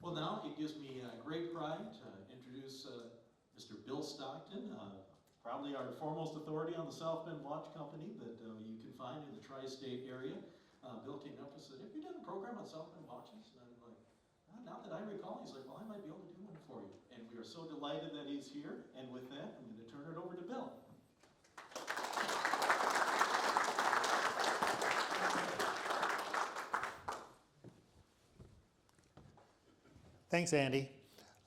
Well, now it gives me great pride to introduce Mr. Bill Stockton, probably our foremost authority on the South Bend Watch Company that you can find in the tri-state area. Bill came up and said, "Have you done a program on South Bend watches?" And I'm like, "Not that I recall." He's like, "Well, I might be able to do one for you." And we are so delighted that he's here. And with that, I'm going to turn it over to Bill. Thanks, Andy.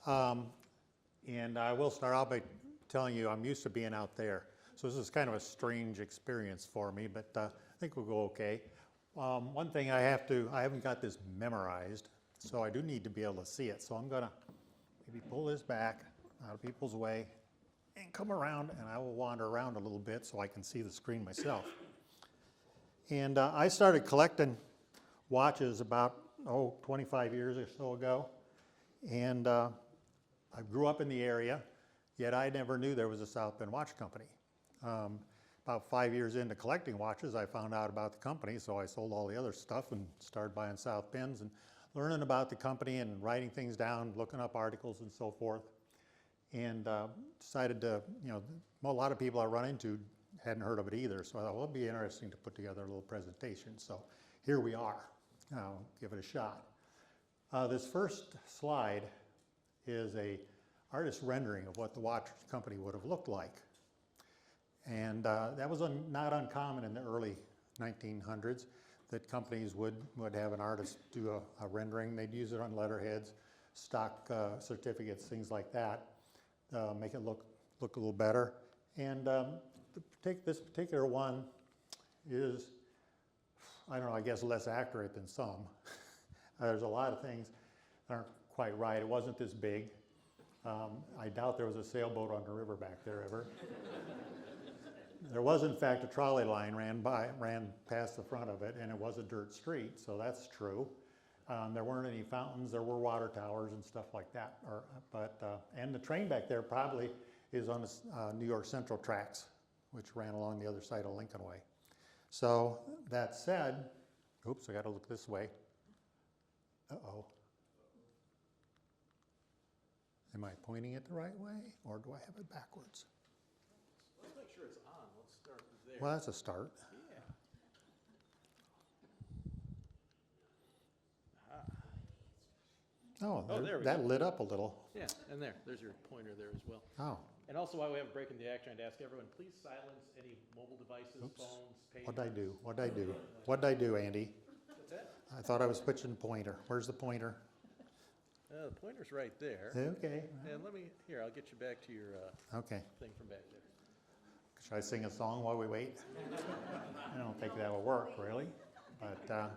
And I will start out by telling you I'm used to being out there. So this is kind of a strange experience for me, but I think we'll go okay. One thing I haven't got this memorized, so I do need to be able to see it. So I'm gonna maybe pull this back out of people's way and come around, and I will wander around a little bit so I can see the screen myself. And I started collecting watches about, 25 years or so ago. And I grew up in the area, yet I never knew there was a South Bend Watch Company. About 5 years into collecting watches, I found out about the company, so I sold all the other stuff and started buying South Bends and learning about the company and writing things down, looking up articles and so forth. And decided to, a lot of people I run into hadn't heard of it either, so I thought, well, it'd be interesting to put together a little presentation. So here we are. I'll give it a shot. This first slide is a artist rendering of what the watch company would have looked like. And that was not uncommon in the early 1900s, that companies would have an artist do a rendering. They'd use it on letterheads, stock certificates, things like that, make it look a little better. And this particular one is, I don't know, I guess less accurate than some. There's a lot of things that aren't quite right. It wasn't this big. I doubt there was a sailboat on the river back there ever. There was, in fact, a trolley line ran past the front of it, and it was a dirt street, so that's true. There weren't any fountains. There were water towers and stuff like that. And the train back there probably is on the New York Central tracks, which ran along the other side of Lincoln Way. So that said, oops, I got to look this way. Uh-oh. Am I pointing it the right way, or do I have it backwards? Let's make sure it's on. Let's start there. Well, that's a start. Yeah. Oh, there we that go. lit up a little. Yeah, and there's your pointer there as well. Oh. And also, while we have a break in the act, trying to ask everyone, please silence any mobile devices, Oops. phones, pagers. What'd I do, Andy? What's that? I thought I was switching pointer. Where's the pointer? The pointer's right there. Okay. And I'll get you back to your Okay. thing from back there. Should I sing a song while we wait? I don't think that will work, really. But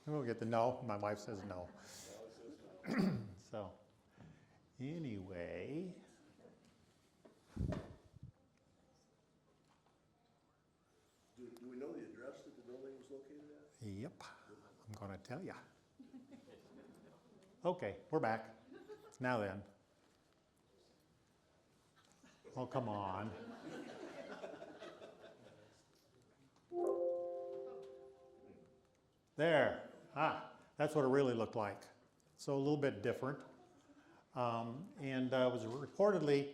we'll get the no. My wife says no. So, anyway. Do we know the address that the building was located at? Yep, I'm going to tell you. Okay, we're back. Now then. Oh, come on. There. That's what it really looked like. So a little bit different. And it was reportedly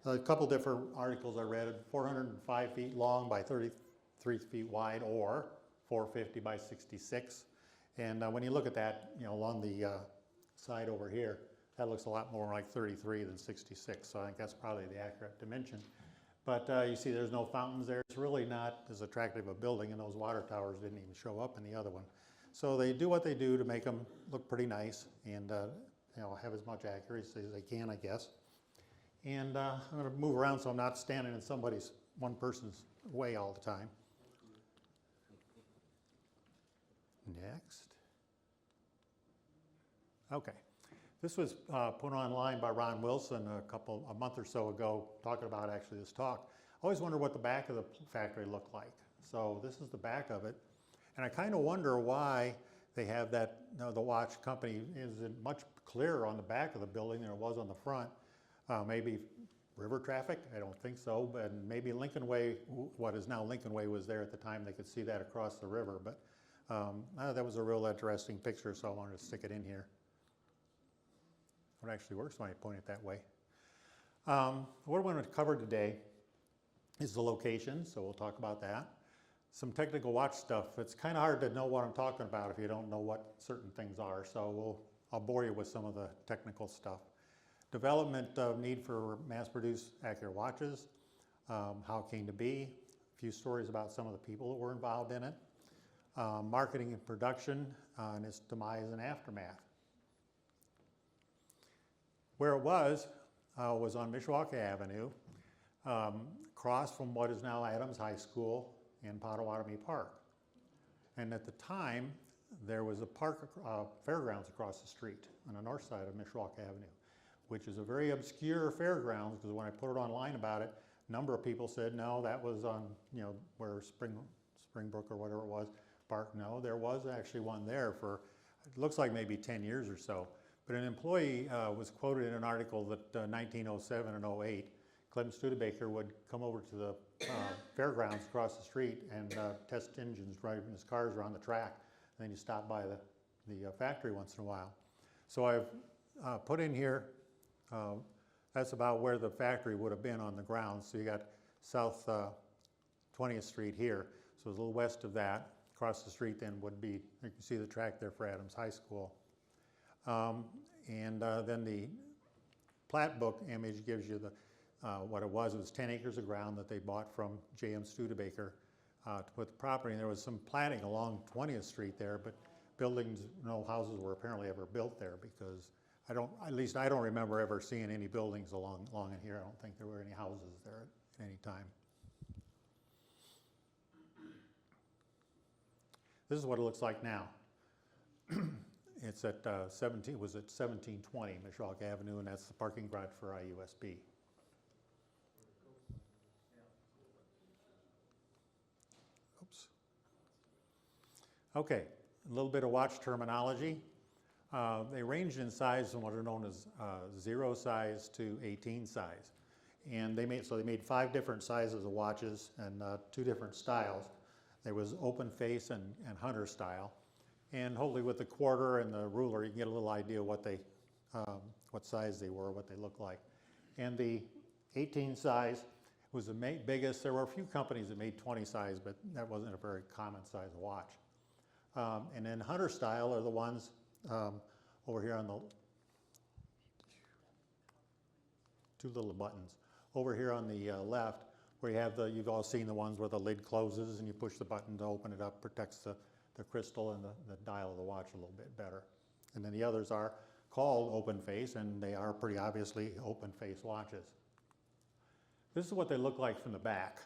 a couple different articles I read, 405 feet long by 33 feet wide, or 450 by 66. And when you look at that, along the side over here, that looks a lot more like 33 than 66. So I think that's probably the accurate dimension. But you see there's no fountains there. It's really not as attractive a building, and those water towers didn't even show up in the other one. So they do what they do to make them look pretty nice and have as much accuracy as they can, I guess. And I'm going to move around so I'm not standing in one person's way all the time. Next. Okay. This was put online by Ron Wilson a month or so ago, talking about actually this talk. I always wonder what the back of the factory looked like. So this is the back of it. And I kind of wonder why they have that, the watch company is much clearer on the back of the building than it was on the front. Maybe river traffic, I don't think so, but maybe Lincoln Way, what is now Lincoln Way, was there at the time. They could see that across the river, but that was a real interesting picture, so I wanted to stick it in here. It actually works when I point it that way. What we're going to cover today is the location, so we'll talk about that. Some technical watch stuff. It's kind of hard to know what I'm talking about if you don't know what certain things are, so I'll bore you with some of the technical stuff. Development of need for mass-produced Acura watches, how it came to be, a few stories about some of the people that were involved in it, marketing and production, and its demise and aftermath. Where it was on Mishawaka Avenue, across from what is now Adams High School in Potawatomi Park. And at the time, there was a park, fairgrounds across the street on the north side of Mishawaka Avenue, which is a very obscure fairgrounds, because when I put it online about it, a number of people said, no, that was on, where Springbrook or whatever it was, park. No, there was actually one there for, it looks like maybe 10 years or so. But an employee was quoted in an article that 1907 and 08, Clem Studebaker would come over to the fairgrounds across the street and test engines, driving his cars around the track. And then he stopped by the factory once in a while. So I've put in here, that's about where the factory would have been on the ground. So you got South 20th Street here. So it's a little west of that. Across the street then would be, you can see the track there for Adams High School. Then the plat book image gives you the what it was. It was 10 acres of ground that they bought from J.M. Studebaker to put the property. And there was some platting along 20th Street there, but buildings, no houses were apparently ever built there, because at least I don't remember ever seeing any buildings along in here. I don't think there were any houses there at any time. This is what it looks like now. It's at 1720 Mishawaka Avenue, and that's the parking garage for IUSB. Oops. Okay, a little bit of watch terminology. They ranged in size from what are known as 0 size to 18 size. And they made 5 different sizes of watches and 2 different styles. There was open face and hunter style. And hopefully with the quarter and the ruler, you can get a little idea what size they were, what they looked like. And the 18 size was the biggest. There were a few companies that made 20 size, but that wasn't a very common size watch. And then hunter style are the ones over here on the 2 little buttons. Over here on the left, where you have you've all seen the ones where the lid closes and you push the button to open it up, protects the crystal and the dial of the watch a little bit better. And then the others are called open face, and they are pretty obviously open face watches. This is what they look like from the back,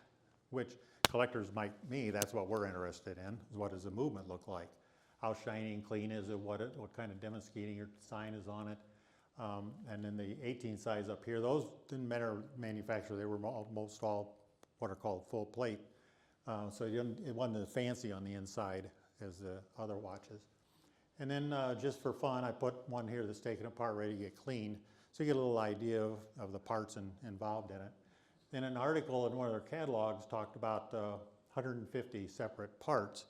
which collectors like me, that's what we're interested in, is what does the movement look like? How shiny and clean is it? What kind of demonstrating sign is on it? And then the 18 size up here, those didn't matter manufacturer, they were most all what are called full plate. So it wasn't as fancy on the inside as the other watches. And then just for fun, I put one here that's taken apart, ready to get cleaned, so you get a little idea of the parts involved in it. Then an article in one of their catalogs talked about 150 separate parts.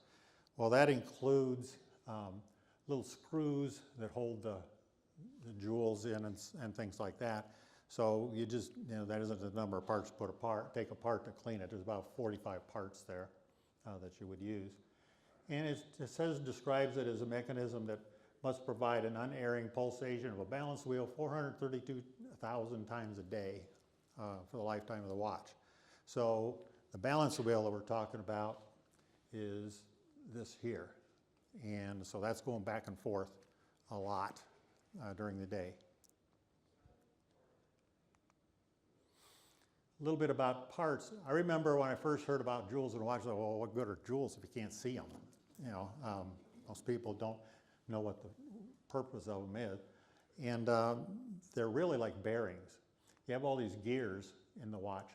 Well, that includes little screws that hold the jewels in and things like that. So you just, that isn't the number of parts to take apart to clean it. There's about 45 parts there that you would use. And it describes it as a mechanism that must provide an unerring pulsation of a balance wheel 432,000 times a day for the lifetime of the watch. So the balance wheel that we're talking about is this here. And so that's going back and forth a lot during the day. A little bit about parts. I remember when I first heard about jewels in a watch, I thought, well, what good are jewels if you can't see them? Most people don't know what the purpose of them is. And they're really like bearings. You have all these gears in the watch,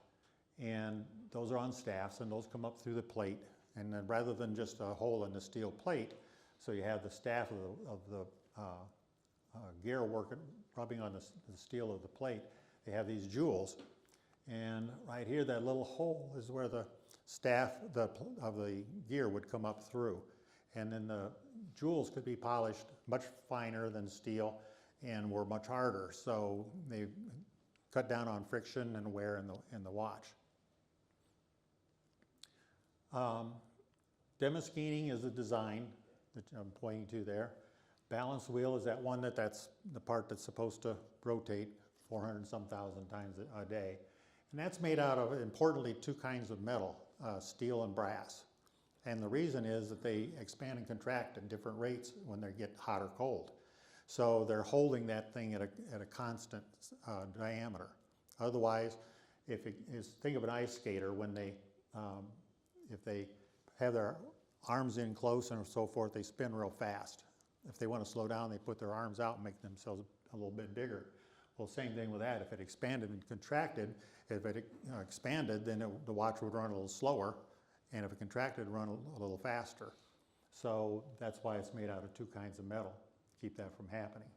and those are on staffs, and those come up through the plate. And then rather than just a hole in the steel plate, so you have the staff of the gear rubbing on the steel of the plate, they have these jewels. And right here, that little hole is where the staff of the gear would come up through. And then the jewels could be polished much finer than steel, and were much harder. So they cut down on friction and wear in the watch. Demiscating is a design that I'm pointing to there. Balance wheel is that one that's the part that's supposed to rotate 400 and some thousand times a day. And that's made out of, importantly, two kinds of metal, steel and brass. And the reason is that they expand and contract at different rates when they get hot or cold. So they're holding that thing at a constant diameter. Otherwise, think of an ice skater when if they have their arms in close and so forth, they spin real fast. If they want to slow down, they put their arms out and make themselves a little bit bigger. Well, same thing with that. If it expanded and contracted, if it expanded, then the watch would run a little slower, and if it contracted, run a little faster. So that's why it's made out of two kinds of metal, to keep that from happening.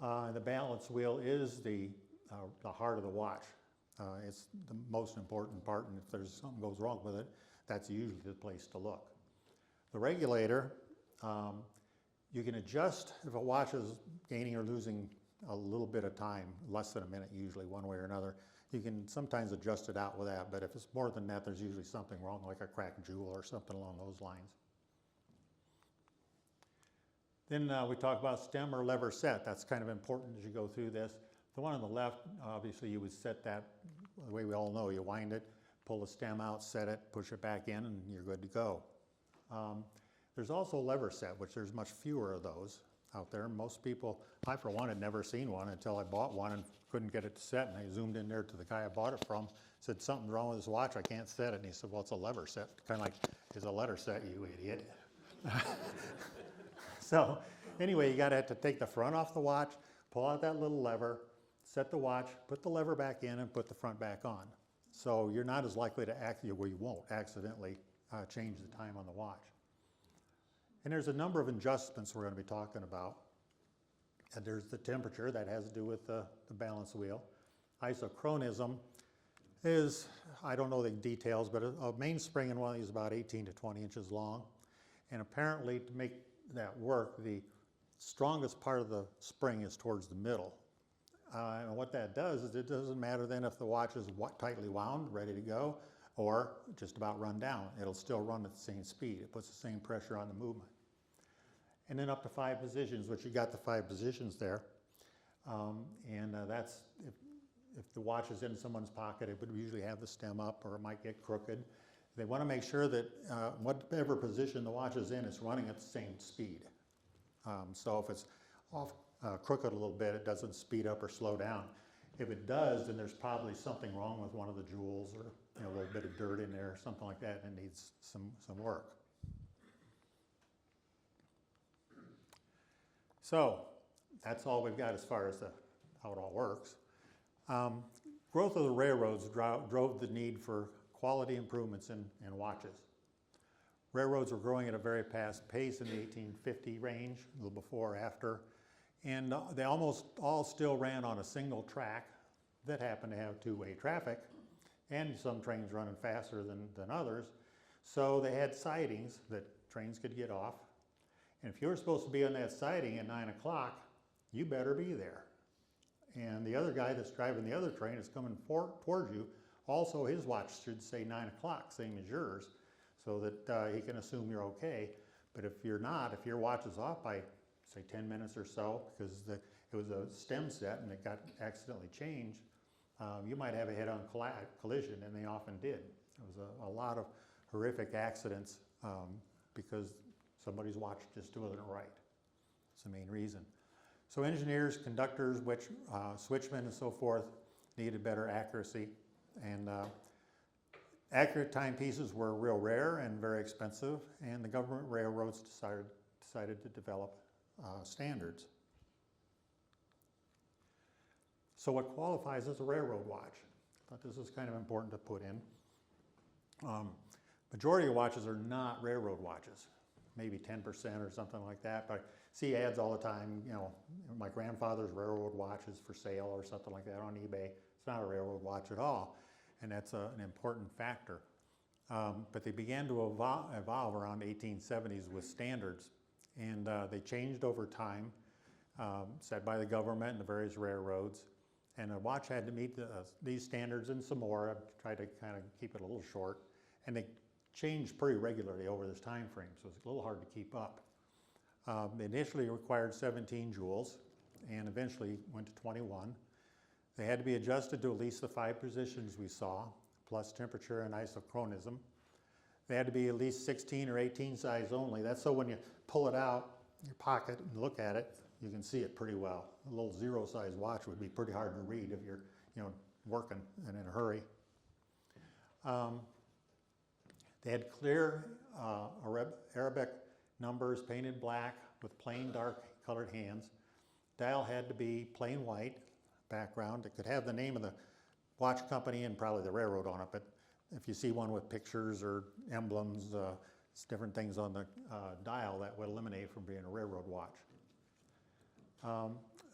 The balance wheel is the heart of the watch. It's the most important part, and if there's something goes wrong with it, that's usually the place to look. The regulator, you can adjust if a watch is gaining or losing a little bit of time, less than a minute usually, one way or another. You can sometimes adjust it out with that, but if it's more than that, there's usually something wrong, like a cracked jewel or something along those lines. Then we talk about stem or lever set. That's kind of important as you go through this. The one on the left, obviously you would set that the way we all know. You wind it, pull the stem out, set it, push it back in, and you're good to go. There's also lever set, which there's much fewer of those out there. Most people, I for one had never seen one until I bought one and couldn't get it to set, and I zoomed in there to the guy I bought it from, said, something's wrong with this watch, I can't set it. And he said, well, it's a lever set. Kind of like, it's a letter set, you idiot. So anyway, you gotta have to take the front off the watch, pull out that little lever, set the watch, put the lever back in, and put the front back on. So you're not as likely to well, you won't accidentally change the time on the watch. And there's a number of adjustments we're going to be talking about. And there's the temperature, that has to do with the balance wheel. Isochronism is, I don't know the details, but a mainspring in one of these is about 18 to 20 inches long. And apparently to make that work, the strongest part of the spring is towards the middle. And what that does is it doesn't matter then if the watch is tightly wound, ready to go, or just about run down. It'll still run at the same speed. It puts the same pressure on the movement. And then up to 5 positions, which you got the 5 positions there. That's, if the watch is in someone's pocket, it would usually have the stem up, or it might get crooked. They want to make sure that whatever position the watch is in, it's running at the same speed. So if it's off crooked a little bit, it doesn't speed up or slow down. If it does, then there's probably something wrong with one of the jewels, or a little bit of dirt in there, or something like that, and it needs some work. So that's all we've got as far as how it all works. Growth of the railroads drove the need for quality improvements in watches. Railroads were growing at a very fast pace in the 1850 range, a little before or after, and they almost all still ran on a single track that happened to have two-way traffic, and some trains running faster than others. So they had sidings that trains could get off. And if you were supposed to be on that siding at 9 o'clock, you better be there. And the other guy that's driving the other train is coming towards you. Also, his watch should say 9 o'clock, same as yours, so that he can assume you're okay. But if you're not, if your watch is off by, say, 10 minutes or so, because it was a stem set and it got accidentally changed, you might have a head-on collision, and they often did. There was a lot of horrific accidents because somebody's watch just wasn't right. That's the main reason. So engineers, conductors, switchmen, and so forth needed better accuracy, and accurate timepieces were real rare and very expensive, and the government railroads decided to develop standards. So what qualifies as a railroad watch? I thought this was kind of important to put in. Majority of watches are not railroad watches, maybe 10% or something like that, but I see ads all the time, my grandfather's railroad watch is for sale or something like that on eBay. It's not a railroad watch at all, and that's an important factor. But they began to evolve around 1870s with standards, and they changed over time. set by the government and the various railroads. And a watch had to meet these standards and some more. I've tried to kind of keep it a little short. And they changed pretty regularly over this time frame, so it's a little hard to keep up. They initially required 17 joules and eventually went to 21. They had to be adjusted to at least the 5 positions we saw, plus temperature and isochronism. They had to be at least 16 or 18 size only. That's so when you pull it out in your pocket and look at it, you can see it pretty well. A little 0 size watch would be pretty hard to read if you're, working and in a hurry. They had clear Arabic numbers painted black with plain dark colored hands. Dial had to be plain white background. It could have the name of the watch company and probably the railroad on it, but if you see one with pictures or emblems, it's different things on the dial, that would eliminate from being a railroad watch.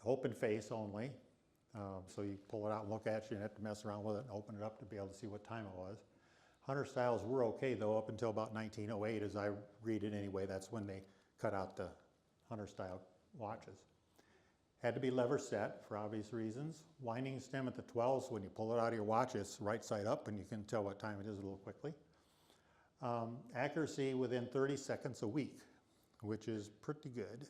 Open face only, so you pull it out and look at it, you have to mess around with it and open it up to be able to see what time it was. Hunter styles were okay though up until about 1908, as I read it anyway. That's when they cut out the hunter style watches. Had to be lever set for obvious reasons. Winding stem at the 12, so when you pull it out of your watch, it's right side up and you can tell what time it is a little quickly. Accuracy within 30 seconds a week, which is pretty good.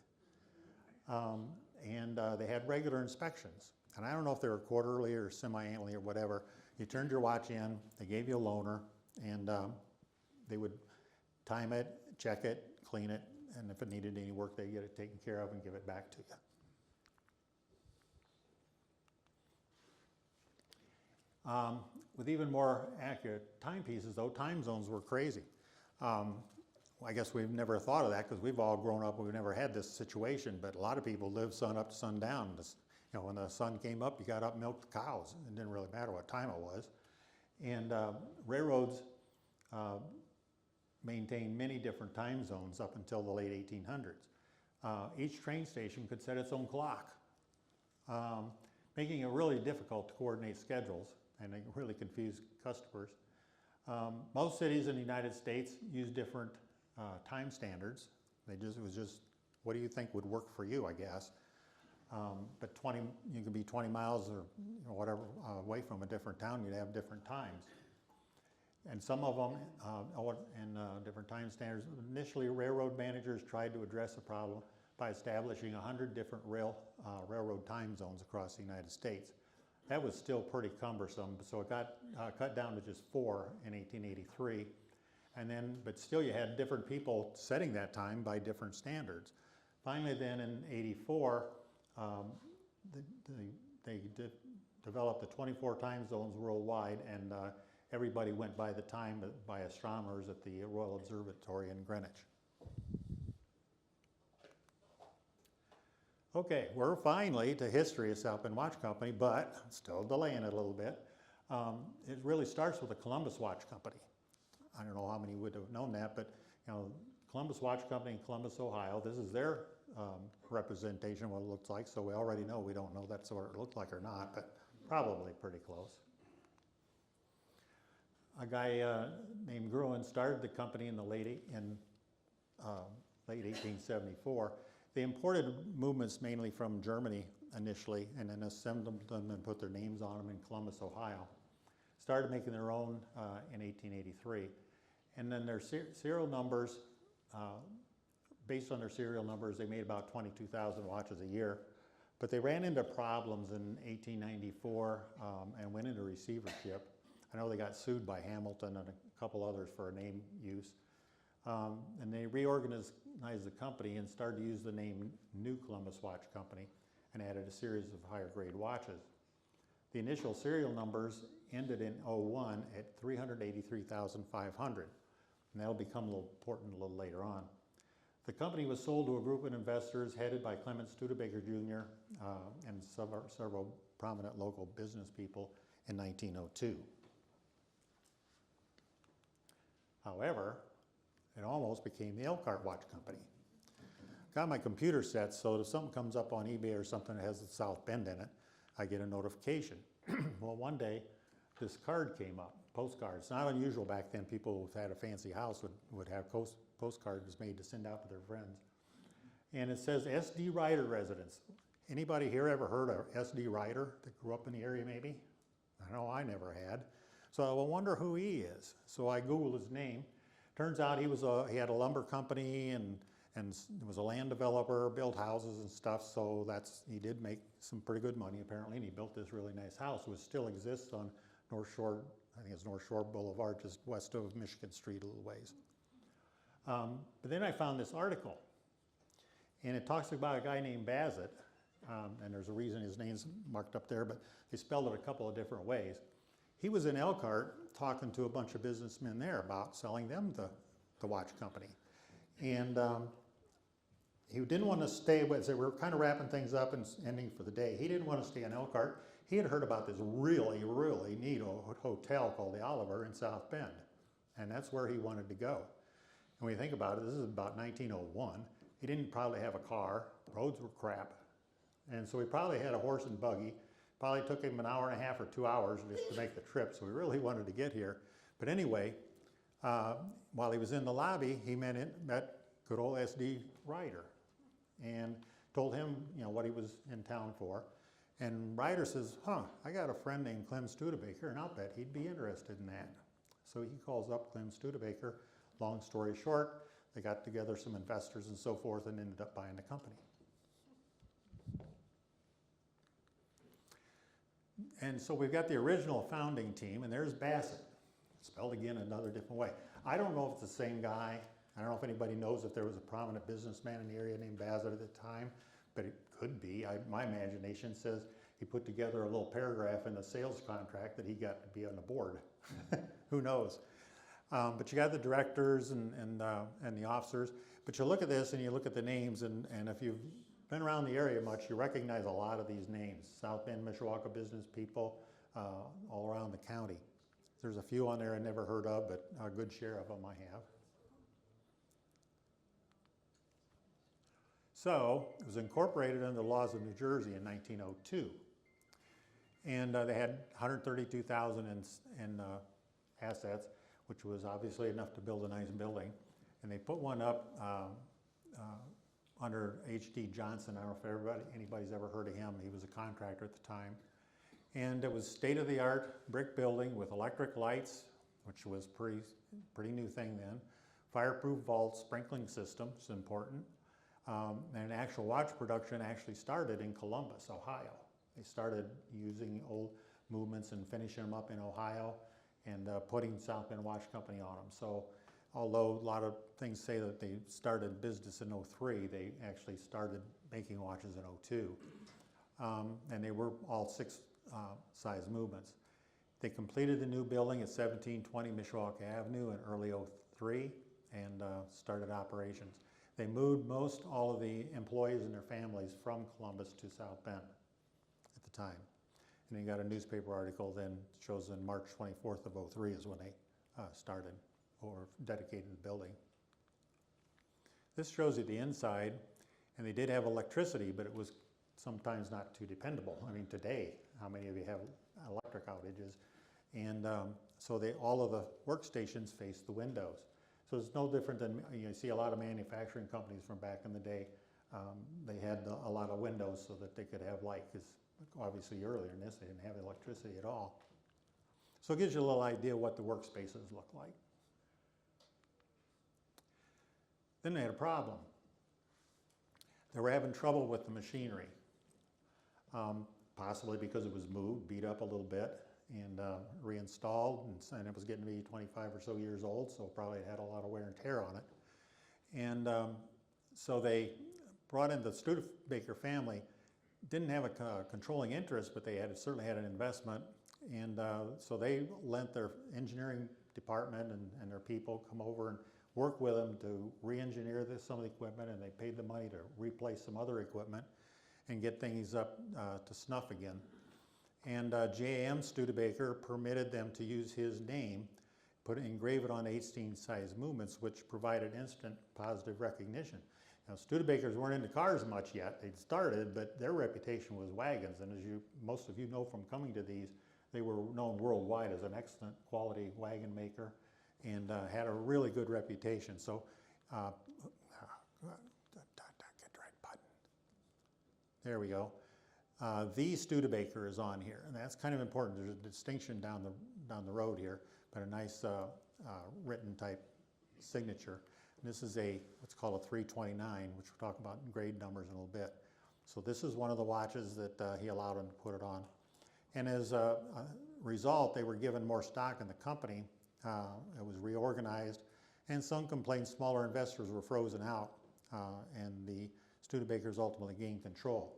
They had regular inspections. And I don't know if they were quarterly or semi-annually or whatever. You turned your watch in, they gave you a loaner, and they would time it, check it, clean it, and if it needed any work, they'd get it taken care of and give it back to you. With even more accurate timepieces, though, time zones were crazy. I guess we've never thought of that because we've all grown up and we've never had this situation, but a lot of people live sun up to sundown. When the sun came up, you got up and milked the cows. It didn't really matter what time it was. And railroads maintained many different time zones up until the late 1800s. Each train station could set its own clock, making it really difficult to coordinate schedules, and it really confused customers. Most cities in the United States use different time standards. It was just, what do you think would work for you, I guess. But you could be 20 miles or whatever away from a different town, you'd have different times. And some of them, different time standards. Initially, railroad managers tried to address the problem by establishing 100 different railroad time zones across the United States. That was still pretty cumbersome, so it got cut down to just 4 in 1883. But still you had different people setting that time by different standards. Finally then in 84, they developed the 24 time zones worldwide, and everybody went by the time by astronomers at the Royal Observatory in Greenwich. Okay, we're finally to history of Southbend Watch Company, but still delaying it a little bit. It really starts with the Columbus Watch Company. I don't know how many would have known that, but Columbus Watch Company in Columbus, Ohio. This is their representation of what it looks like, so we already know we don't know that's what it looked like or not, but probably pretty close. A guy named Gruen started the company in the late 1874. They imported movements mainly from Germany initially, and then assembled them and put their names on them in Columbus, Ohio. Started making their own in 1883. And then their serial numbers, based on their serial numbers, they made about 22,000 watches a year. But they ran into problems in 1894 and went into receivership. I know they got sued by Hamilton and a couple others for name use. And they reorganized the company and started to use the name New Columbus Watch Company and added a series of higher grade watches. The initial serial numbers ended in 01 at 383,500, and that'll become a little important a little later on. The company was sold to a group of investors headed by Clement Studebaker Jr. And several prominent local business people in 1902. However, it almost became the Elkhart Watch Company. Got my computer set so if something comes up on eBay or something that has the South Bend in it, I get a notification. Well, one day this card came up, postcards. It's not unusual back then. People who had a fancy house would have postcards made to send out to their friends. And it says SD Ryder residence. Anybody here ever heard of SD Ryder that grew up in the area maybe? I know I never had. So I wonder who he is. So I Googled his name. Turns out he had a lumber company and was a land developer, built houses and stuff. So he did make some pretty good money apparently, and he built this really nice house, which still exists on North Shore. I think it's North Shore Boulevard, just west of Michigan Street a little ways. But then I found this article, and it talks about a guy named Bassett, and there's a reason his name's marked up there, but they spelled it a couple of different ways. He was in Elkhart talking to a bunch of businessmen there about selling them the watch company. And he didn't want to stay, but they were kind of wrapping things up and ending for the day. He didn't want to stay in Elkhart. He had heard about this really, really neat hotel called the Oliver in South Bend, and that's where he wanted to go. And when you think about it, this is about 1901. He didn't probably have a car. Roads were crap. And so he probably had a horse and buggy. Probably took him an hour and a half or 2 hours just to make the trip, so he really wanted to get here. But anyway, while he was in the lobby, he met good old SD Ryder and told him, what he was in town for. And Ryder says, I got a friend named Clem Studebaker, and I'll bet he'd be interested in that. So he calls up Clem Studebaker. Long story short, they got together some investors and so forth and ended up buying the company. And so we've got the original founding team, and there's Bassett, spelled again another different way. I don't know if it's the same guy. I don't know if anybody knows if there was a prominent businessman in the area named Bassett at the time, but it could be. My imagination says he put together a little paragraph in the sales contract that he got to be on the board. Who knows? But you got the directors and the officers. But you look at this and you look at the names, and if you've been around the area much, you recognize a lot of these names. South Bend, Mishawaka business people all around the county. There's a few on there I never heard of, but a good share of them I have. So it was incorporated under the laws of New Jersey in 1902. And they had $132,000 in assets, which was obviously enough to build a nice building. And they put one up under H.D. Johnson. I don't know if anybody's ever heard of him. He was a contractor at the time. And it was state-of-the-art brick building with electric lights, which was pretty new thing then. Fireproof vault sprinkling system is important. And actual watch production actually started in Columbus, Ohio. They started using old movements and finishing them up in Ohio and putting South Bend Watch Company on them. So although a lot of things say that they started business in '03, they actually started making watches in '02. And they were all six-size movements. They completed the new building at 1720 Mishawaka Avenue in early '03 and started operations. They moved all of the employees and their families from Columbus to South Bend at the time. And you got a newspaper article then shows in March 24th of '03 is when they started or dedicated the building. This shows you the inside, and they did have electricity, but it was sometimes not too dependable. I mean, today, how many of you have electric outages? And so all of the workstations face the windows. So it's no different than, you see a lot of manufacturing companies from back in the day, they had a lot of windows so that they could have light, because obviously earlier in this, they didn't have electricity at all. So it gives you a little idea what the workspaces look like. Then they had a problem. They were having trouble with the machinery, possibly because it was moved, beat up a little bit, and reinstalled, and it was getting to be 25 or so years old, so probably it had a lot of wear and tear on it. And so they brought in the Studebaker family. Didn't have a controlling interest, but they certainly had an investment, and so they lent their engineering department and their people come over and work with them to re-engineer some of the equipment, and they paid the money to replace some other equipment and get things up to snuff again. And J.M. Studebaker permitted them to use his name, engrave it on 18-size movements, which provided instant positive recognition. Now, Studebakers weren't into cars much yet. They'd started, but their reputation was wagons. And as most of you know from coming to these, they were known worldwide as an excellent quality wagon maker and had a really good reputation. So, get right There we go. The Studebaker is on here, and that's kind of important. There's a distinction down the road here, but a nice written type signature. And this is what's called a 329, which we'll talk about in grade numbers in a little bit. So this is one of the watches that he allowed him to put it on. And as a result, they were given more stock in the company. It was reorganized, and some complained smaller investors were frozen out, and the Studebakers ultimately gained control.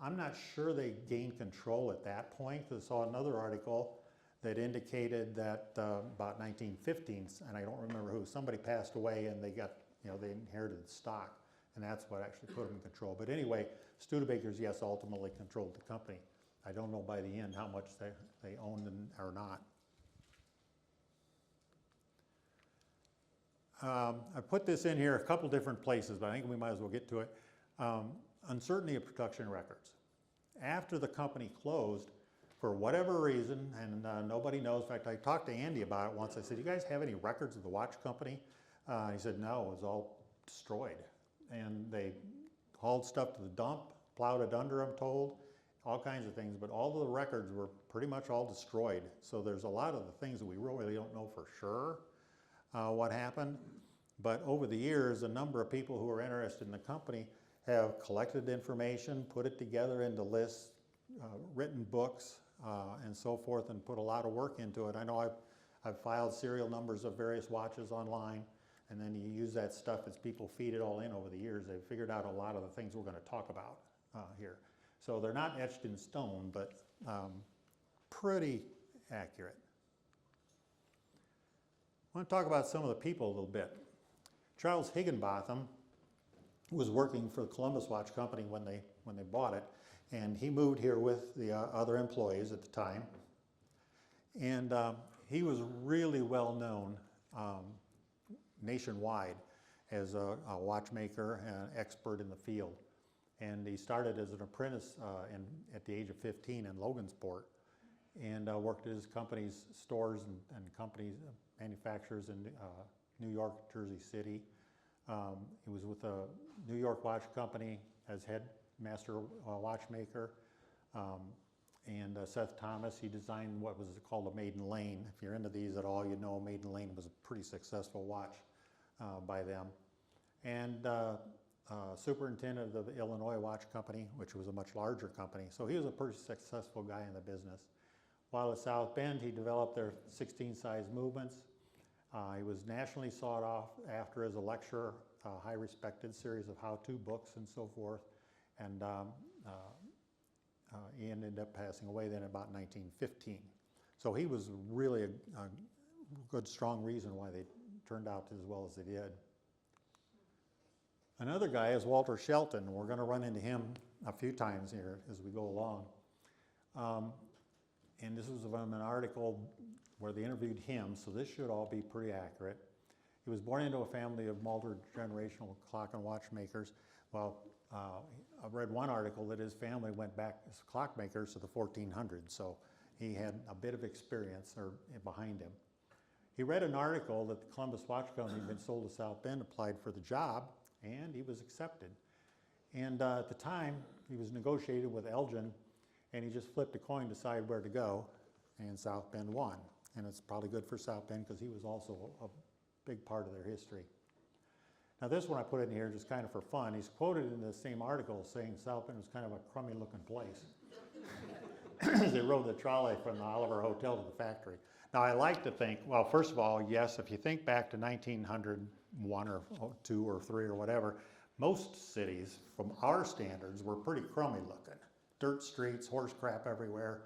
I'm not sure they gained control at that point, because I saw another article that indicated that about 1915, and I don't remember who, somebody passed away and they got, they inherited stock, and that's what actually put them in control. But anyway, Studebakers, yes, ultimately controlled the company. I don't know by the end how much they owned or not. I put this in here a couple different places, but I think we might as well get to it. Uncertainty of production records. After the company closed, for whatever reason, and nobody knows, in fact, I talked to Andy about it once. I said, you guys have any records of the watch company? He said, no, it was all destroyed. And they hauled stuff to the dump, plowed it under, I'm told, all kinds of things, but all of the records were pretty much all destroyed. So there's a lot of the things that we really don't know for sure what happened. But over the years, a number of people who are interested in the company have collected information, put it together into lists, written books, and so forth, and put a lot of work into it. I know I've filed serial numbers of various watches online, and then you use that stuff as people feed it all in over the years. They've figured out a lot of the things we're going to talk about here. So they're not etched in stone, but pretty accurate. I want to talk about some of the people a little bit. Charles Higginbotham was working for the Columbus Watch Company when they bought it, and he moved here with the other employees at the time. And he was really well known nationwide as a watchmaker and an expert in the field. And he started as an apprentice at the age of 15 in Logansport, and worked at his company's stores and companies, manufacturers in New York, Jersey City. He was with a New York watch company as head master watchmaker. And Seth Thomas, he designed what was called a Maiden Lane. If you're into these at all, you know Maiden Lane was a pretty successful watch by them. And superintendent of the Illinois Watch Company, which was a much larger company. So he was a pretty successful guy in the business. While at South Bend, he developed their 16-size movements. He was nationally sought after as a lecturer, a high respected series of how-to books and so forth. And he ended up passing away then about 1915. So he was really a good, strong reason why they turned out as well as they did. Another guy is Walter Shelton. We're going to run into him a few times here as we go along. And this was from an article where they interviewed him, so this should all be pretty accurate. He was born into a family of multi-generational clock and watchmakers. Well, I read one article that his family went back as clockmakers to the 1400s, so he had a bit of experience behind him. He read an article that the Columbus Watch Company had been sold to South Bend, applied for the job, and he was accepted. And at the time, he was negotiating with Elgin, and he just flipped a coin to decide where to go, and South Bend won. And it's probably good for South Bend because he was also a big part of their history. Now this one I put in here just kind of for fun. He's quoted in the same article saying South Bend was kind of a crummy looking place. They rode the trolley from the Oliver Hotel to the factory. Now I like to think, well, first of all, yes, if you think back to 1901 or 2 or 3 or whatever, most cities from our standards were pretty crummy looking. Dirt streets, horse crap everywhere,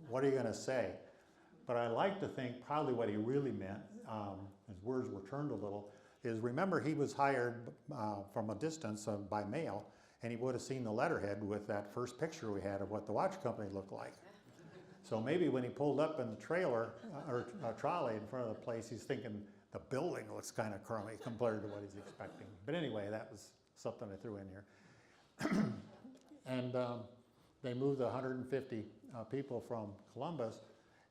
what are you gonna say? But I like to think probably what he really meant, his words were turned a little, is remember he was hired from a distance by mail, and he would have seen the letterhead with that first picture we had of what the watch company looked like. So maybe when he pulled up in the trailer or trolley in front of the place, he's thinking the building looks kind of crummy compared to what he's expecting. But anyway, that was something I threw in here. And they moved 150 people from Columbus,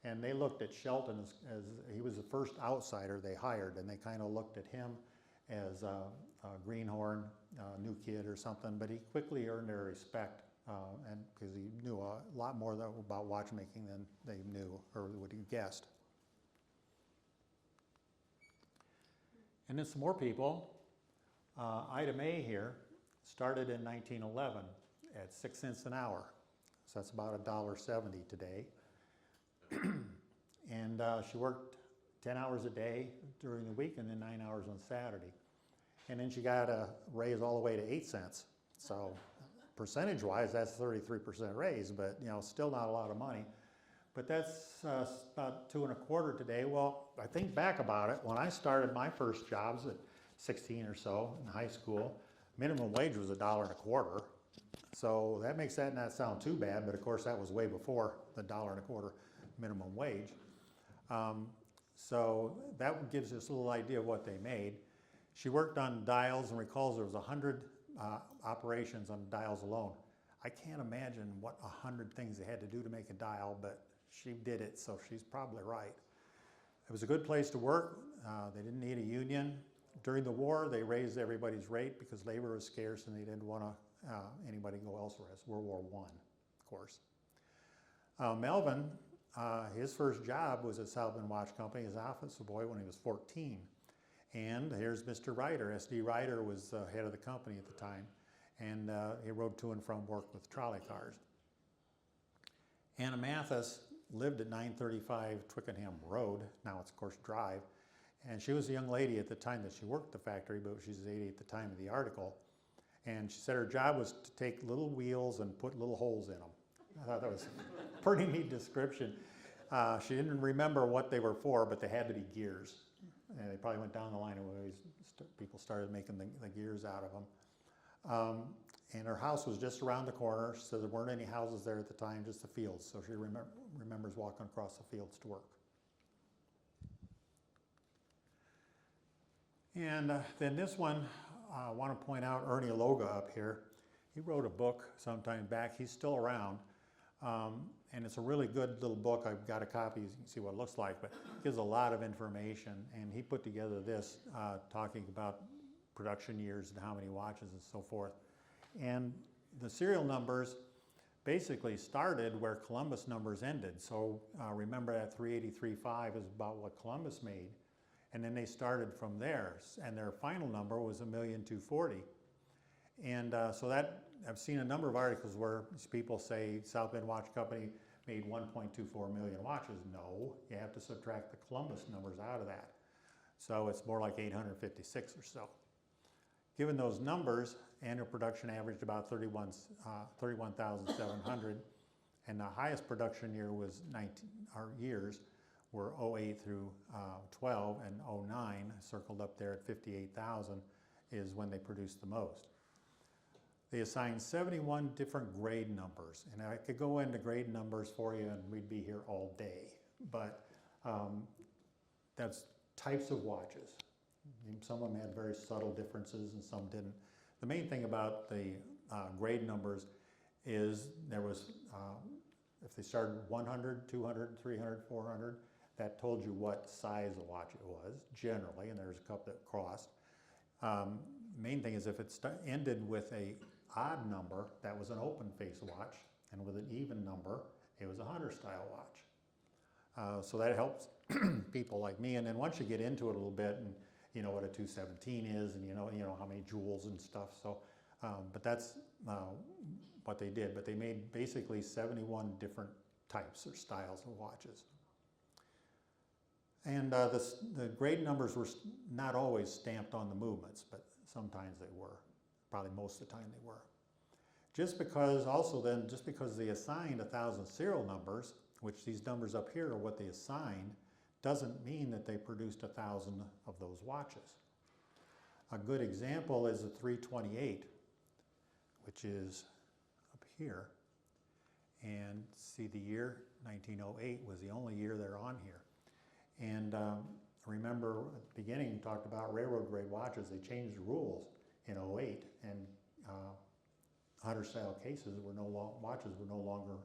and they looked at Shelton as he was the first outsider they hired, and they kind of looked at him as a greenhorn new kid or something, but he quickly earned their respect, and because he knew a lot more about watchmaking than they knew or would have guessed. And then some more people. Item A here started in 1911 at 6 cents an hour, so that's about $1.70 today. And she worked 10 hours a day during the week and then 9 hours on Saturday. And then she got a raise all the way to 8 cents. So percentage-wise, that's 33% raise, but still not a lot of money. But that's about 2 1/4 today. Well, I think back about it, when I started my first jobs at 16 or so in high school, minimum wage was $1.25. So that makes that not sound too bad, but of course that was way before the $1.25 minimum wage. So that gives us a little idea of what they made. She worked on dials and recalls there was 100 operations on dials alone. I can't imagine what 100 things they had to do to make a dial, but she did it, so she's probably right. It was a good place to work. They didn't need a union. During the war, they raised everybody's rate because labor was scarce and they didn't want anybody go elsewhere. It's World War I, of course. Melvin, his first job was at South Bend Watch Company as office boy when he was 14. And here's Mr. Ryder. S.D. Ryder was head of the company at the time, and he rode to and from work with trolley cars. Anna Mathis lived at 935 Twickenham Road. Now it's, of course, Drive. And she was a young lady at the time that she worked at the factory, but she was 80 at the time of the article. And she said her job was to take little wheels and put little holes in them. I thought that was a pretty neat description. She didn't remember what they were for, but they had to be gears. And they probably went down the line and people started making the gears out of them. And her house was just around the corner. She said there weren't any houses there at the time, just the fields. So she remembers walking across the fields to work. And then this one, I want to point out Ernie Loga up here. He wrote a book sometime back. He's still around. And it's a really good little book. I've got a copy, you can see what it looks like, but it gives a lot of information. And he put together this, talking about production years and how many watches and so forth. And the serial numbers basically started where Columbus numbers ended. So remember that 383.5 is about what Columbus made. And then they started from there. And their final number was 1,240,000. And so that, I've seen a number of articles where people say South Bend Watch Company made 1.24 million watches. No, you have to subtract the Columbus numbers out of that. So it's more like 856 or so. Given those numbers, annual production averaged about 31,700, and the highest production year was years were 08 through 12, and 09, circled up there at 58,000, is when they produced the most. They assigned 71 different grade numbers, and I could go into grade numbers for you and we'd be here all day, but that's types of watches. Some of them had very subtle differences and some didn't. The main thing about the grade numbers is there was, if they started 100, 200, 300, 400, that told you what size of watch it was, generally, and there's a couple that crossed. Main thing is if it ended with a odd number, that was an open face watch, and with an even number, it was a hunter style watch. So that helps people like me, and then once you get into it a little bit, and you know what a 217 is, and you know how many joules and stuff. So, but that's what they did. But they made basically 71 different types or styles of watches. And the grade numbers were not always stamped on the movements, but sometimes they were. Probably most of the time they were. Just because they assigned 1,000 serial numbers, which these numbers up here are what they assigned, doesn't mean that they produced 1,000 of those watches. A good example is a 328, which is up here. And see, the year 1908 was the only year they're on here. And remember at the beginning we talked about railroad grade watches. They changed the rules in 08, and hunter style cases watches were no longer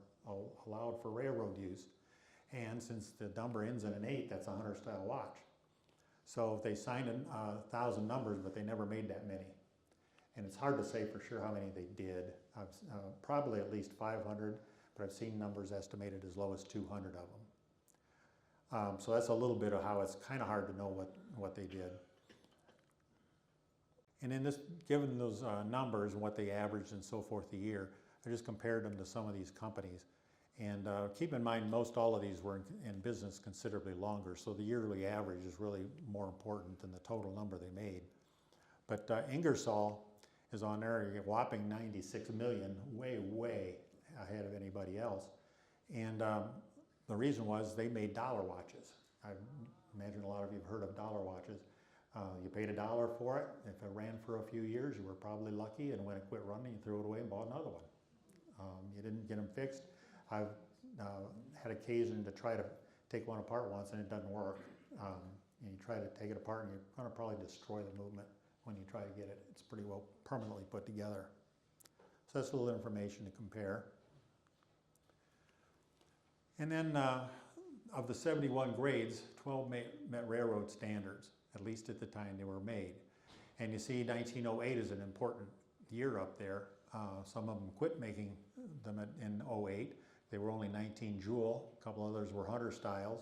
allowed for railroad use. And since the number ends in an 8, that's a hunter style watch. So they signed 1,000 numbers, but they never made that many. and it's hard to say for sure how many they did. Probably at least 500, but I've seen numbers estimated as low as 200 of them. So that's a little bit of how it's kind of hard to know what they did. And in this, given those numbers and what they averaged and so forth a year, I just compared them to some of these companies. And keep in mind, most all of these were in business considerably longer, so the yearly average is really more important than the total number they made. But Ingersoll is on there, a whopping 96 million, way ahead of anybody else. And the reason was they made dollar watches. I imagine a lot of you have heard of dollar watches. You paid $1 for it. If it ran for a few years, you were probably lucky, and when it quit running, you threw it away and bought another one. You didn't get them fixed. I've had occasion to try to take one apart once, and it doesn't work. And you try to take it apart, and you're going to probably destroy the movement when you try to get it. It's pretty well permanently put together. So that's a little information to compare. And then of the 71 grades, 12 met railroad standards, at least at the time they were made. And you see 1908 is an important year up there. Some of them quit making them in 08. They were only 19 jewel. A couple others were hunter styles.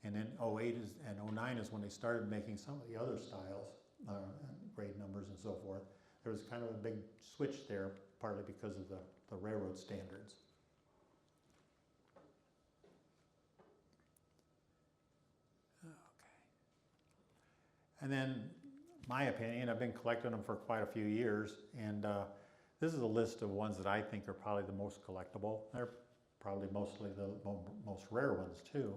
And then 08 and 09 is when they started making some of the other styles, grade numbers and so forth. There was kind of a big switch there, partly because of the railroad standards. And then, my opinion, I've been collecting them for quite a few years, and this is a list of ones that I think are probably the most collectible. They're probably mostly the most rare ones too.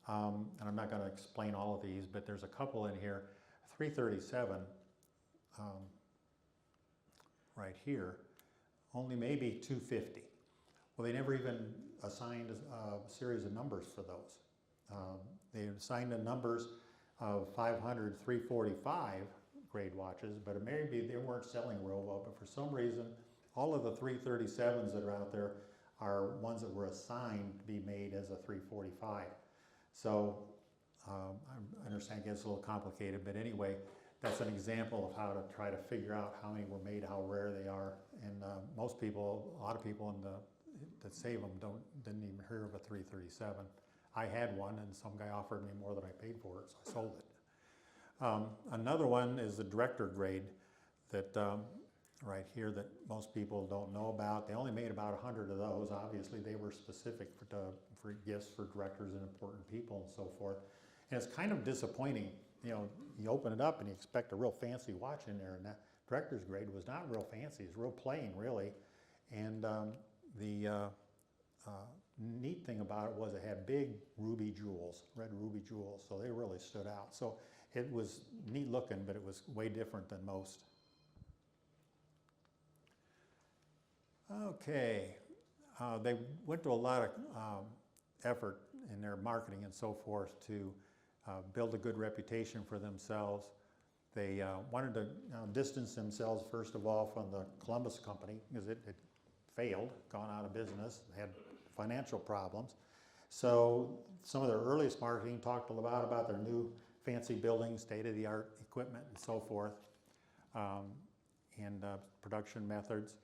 And I'm not going to explain all of these, but there's a couple in here. 337, right here, only maybe 250. Well, they never even assigned a series of numbers for those. They assigned the numbers of 500, 345 grade watches, but maybe they weren't selling real well, but for some reason, all of the 337s that are out there are ones that were assigned to be made as a 345. So I understand it gets a little complicated, but anyway, that's an example of how to try to figure out how many were made, how rare they are, and most people, a lot of people that save them didn't even hear of a 337. I had one, and some guy offered me more than I paid for it, so I sold it. Another one is the director grade that right here that most people don't know about. They only made about 100 of those. Obviously, they were specific for gifts for directors and important people and so forth. And it's kind of disappointing. You know, you open it up and you expect a real fancy watch in there, and that director's grade was not real fancy. It's real plain, really. And the neat thing about it was it had big ruby jewels, red ruby jewels, so they really stood out. So it was neat looking, but it was way different than most. Okay, they went to a lot of effort in their marketing and so forth to build a good reputation for themselves. They wanted to distance themselves, first of all, from the Columbus Company, because it had failed, gone out of business, had financial problems. So some of their earliest marketing talked a lot about their new fancy buildings, state-of-the-art equipment and so forth, and production methods.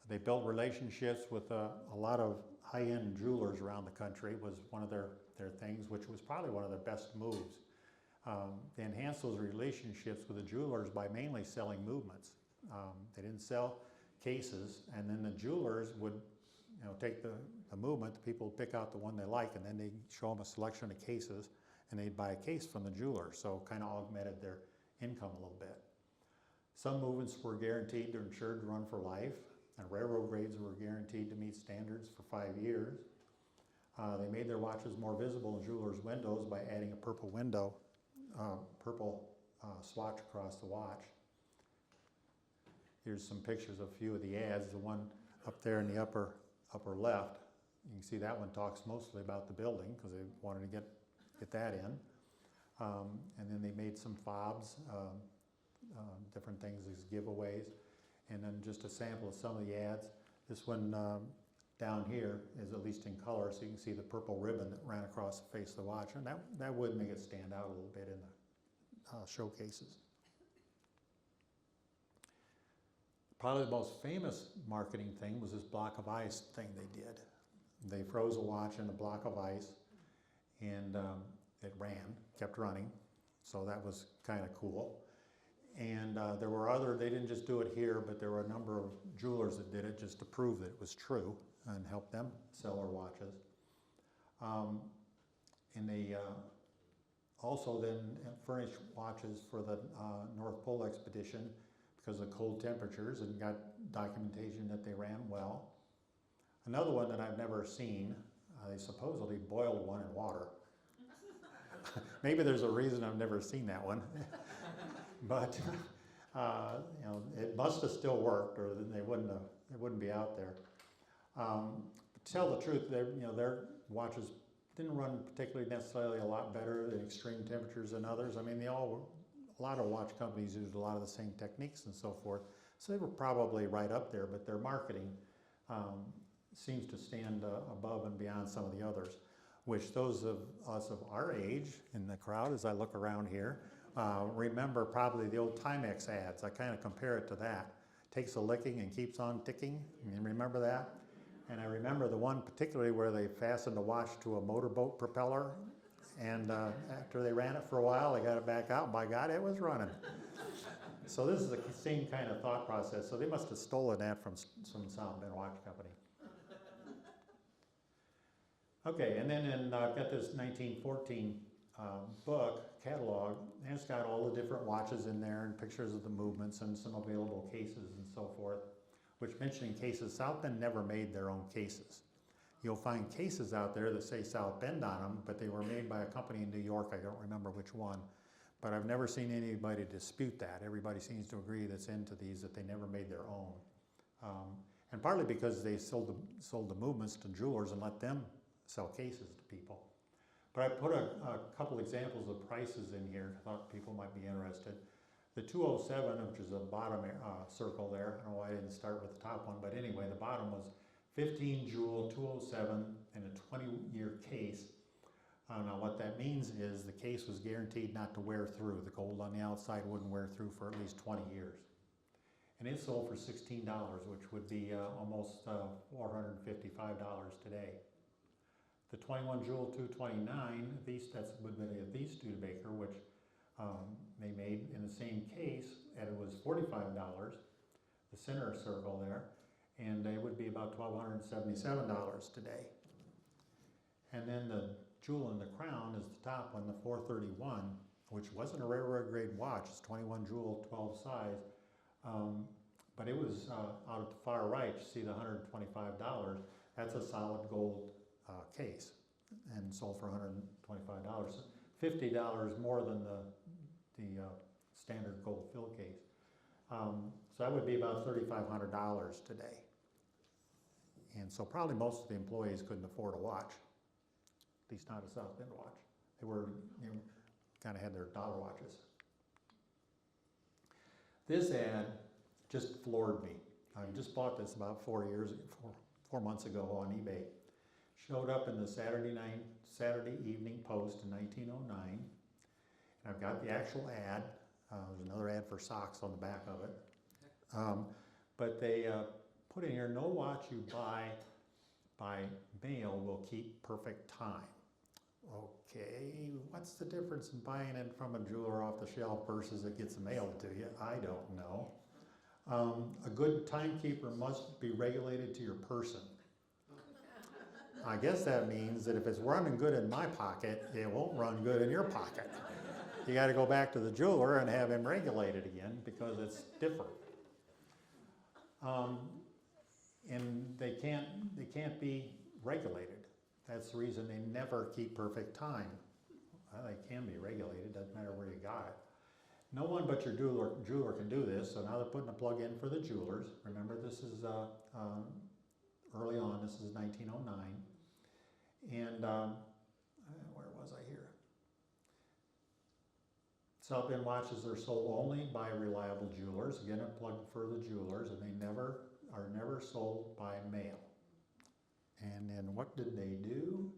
They built relationships with a lot of high-end jewelers around the country, was one of their things, which was probably one of their best moves. They enhanced those relationships with the jewelers by mainly selling movements. They didn't sell cases, and then the jewelers would take the movement, the people would pick out the one they like, and then they'd show them a selection of cases, and they'd buy a case from the jeweler, so kind of augmented their income a little bit. Some movements were guaranteed or insured to run for life, and railroad grades were guaranteed to meet standards for 5 years. They made their watches more visible in jewelers' windows by adding a purple window, purple swatch across the watch. Here's some pictures of a few of the ads. The one up there in the upper left, you can see that one talks mostly about the building because they wanted to get that in. And then they made some fobs, different things as giveaways. And then just a sample of some of the ads. This one down here is at least in color, so you can see the purple ribbon that ran across the face of the watch. And that would make it stand out a little bit in the showcases. Probably the most famous marketing thing was this block of ice thing they did. They froze a watch in a block of ice, and it kept running, so that was kind of cool. And there were they didn't just do it here, but there were a number of jewelers that did it just to prove that it was true and help them sell their watches. And they also then furnished watches for the North Pole expedition because of cold temperatures, and got documentation that they ran well. Another one that I've never seen, they supposedly boiled one in water. Maybe there's a reason I've never seen that one. But you know, it must have still worked, or they wouldn't be out there. But to tell the truth, their watches didn't run particularly necessarily a lot better in extreme temperatures than others. I mean, a lot of watch companies used a lot of the same techniques and so forth, so they were probably right up there. But their marketing seems to stand above and beyond some of the others, which those of us of our age in the crowd, as I look around here, remember probably the old Timex ads. I kind of compare it to that. Takes a licking and keeps on ticking. You remember that? And I remember the one particularly where they fastened a watch to a motorboat propeller, and after they ran it for a while, they got it back out, and by God, it was running. So this is the same kind of thought process. So they must have stolen that from some South Bend watch company. Okay, and then I've got this 1914 book, catalog, and it's got all the different watches in there and pictures of the movements and some available cases and so forth. Which, mentioning cases, South Bend never made their own cases. You'll find cases out there that say South Bend on them, but they were made by a company in New York. I don't remember which one, but I've never seen anybody dispute that. Everybody seems to agree that's into these, that they never made their own. And partly because they sold the movements to jewelers and let them sell cases to people. But I put a couple examples of prices in here. I thought people might be interested. The 207, which is the bottom circle there, I don't know why I didn't start with the top one, but anyway, the bottom was 15 jewel 207 and a 20-year case. Now what that means is the case was guaranteed not to wear through. The gold on the outside wouldn't wear through for at least 20 years. And it sold for $16, which would be almost $455 today. The 21 jewel 229, that's would be a these Studebaker, which they made in the same case, and it was $45, the center circle there, and it would be about $1,277 today. And then the jewel in the crown is the top one, the 431, which wasn't a railroad grade watch. It's 21 jewel, 12 size, but it was out at the far right. You see the $125. That's a solid gold case, and sold for $125. $50 more than the standard gold fill case. So that would be about $3,500 today. And so probably most of the employees couldn't afford a watch, at least not a South Bend watch. They were, kind of had their dollar watches. This ad just floored me. I just bought this about 4 months ago on eBay. Showed up in the Saturday Evening Post in 1909. And I've got the actual ad. There's another ad for socks on the back of it. But they put in here, no watch you buy by mail will keep perfect time. Okay, what's the difference in buying it from a jeweler off the shelf versus it gets mailed to you? I don't know. A good timekeeper must be regulated to your person. I guess that means that if it's running good in my pocket, it won't run good in your pocket. You got to go back to the jeweler and have him regulate it again because it's different. And they can't be regulated. That's the reason they never keep perfect time. Well, they can be regulated, doesn't matter where you got it. No one but your jeweler can do this, so now they're putting a plug in for the jewelers. Remember, this is early on, this is 1909. And where was I here? South Bend watches are sold only by reliable jewelers. Again, a plug for the jewelers, and they are never sold by mail. And then what did they do?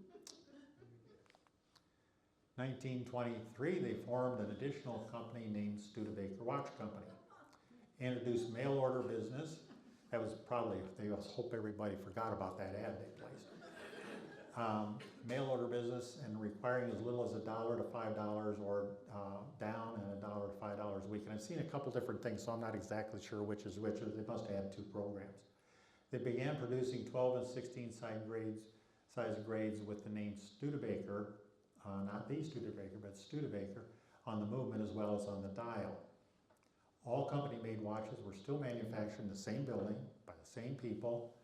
1923, they formed an additional company named Studebaker Watch Company. introduced mail order business. That was probably, they hope everybody forgot about that ad they placed. Mail order business and requiring as little as $1 to $5 or down and $1 to $5 a week. And I've seen a couple different things, so I'm not exactly sure which is which. They must have had two programs. They began producing 12 and 16 size grades with the name Studebaker, not the Studebaker, but Studebaker, on the movement as well as on the dial. All company-made watches were still manufactured in the same building by the same people.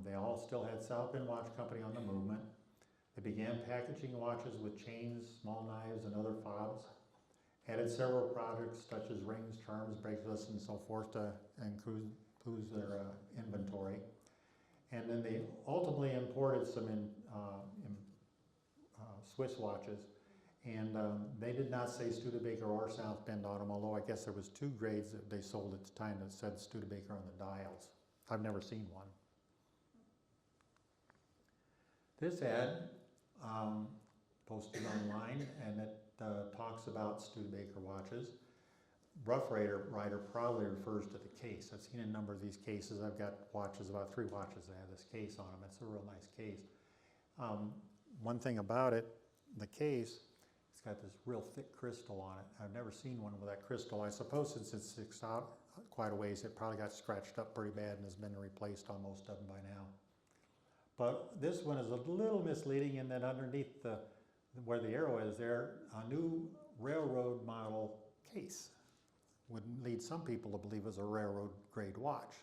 They all still had South Bend Watch Company on the movement. They began packaging watches with chains, small knives, and other fobs. Added several products such as rings, charms, bracelets, and so forth to include their inventory. And then they ultimately imported some Swiss watches. And they did not say Studebaker or South Bend on them, although I guess there was two grades that they sold at the time that said Studebaker on the dials. I've never seen one. This ad posted online, and it talks about Studebaker watches. Rough Rider probably refers to the case. I've seen a number of these cases. I've got watches, about 3 watches that have this case on them. It's a real nice case. One thing about it, the case, it's got this real thick crystal on it. I've never seen one with that crystal. I suppose since it sticks out quite a ways, it probably got scratched up pretty bad and has been replaced on most of them by now. But this one is a little misleading in that underneath where the arrow is there, a new railroad model case would lead some people to believe it was a railroad grade watch,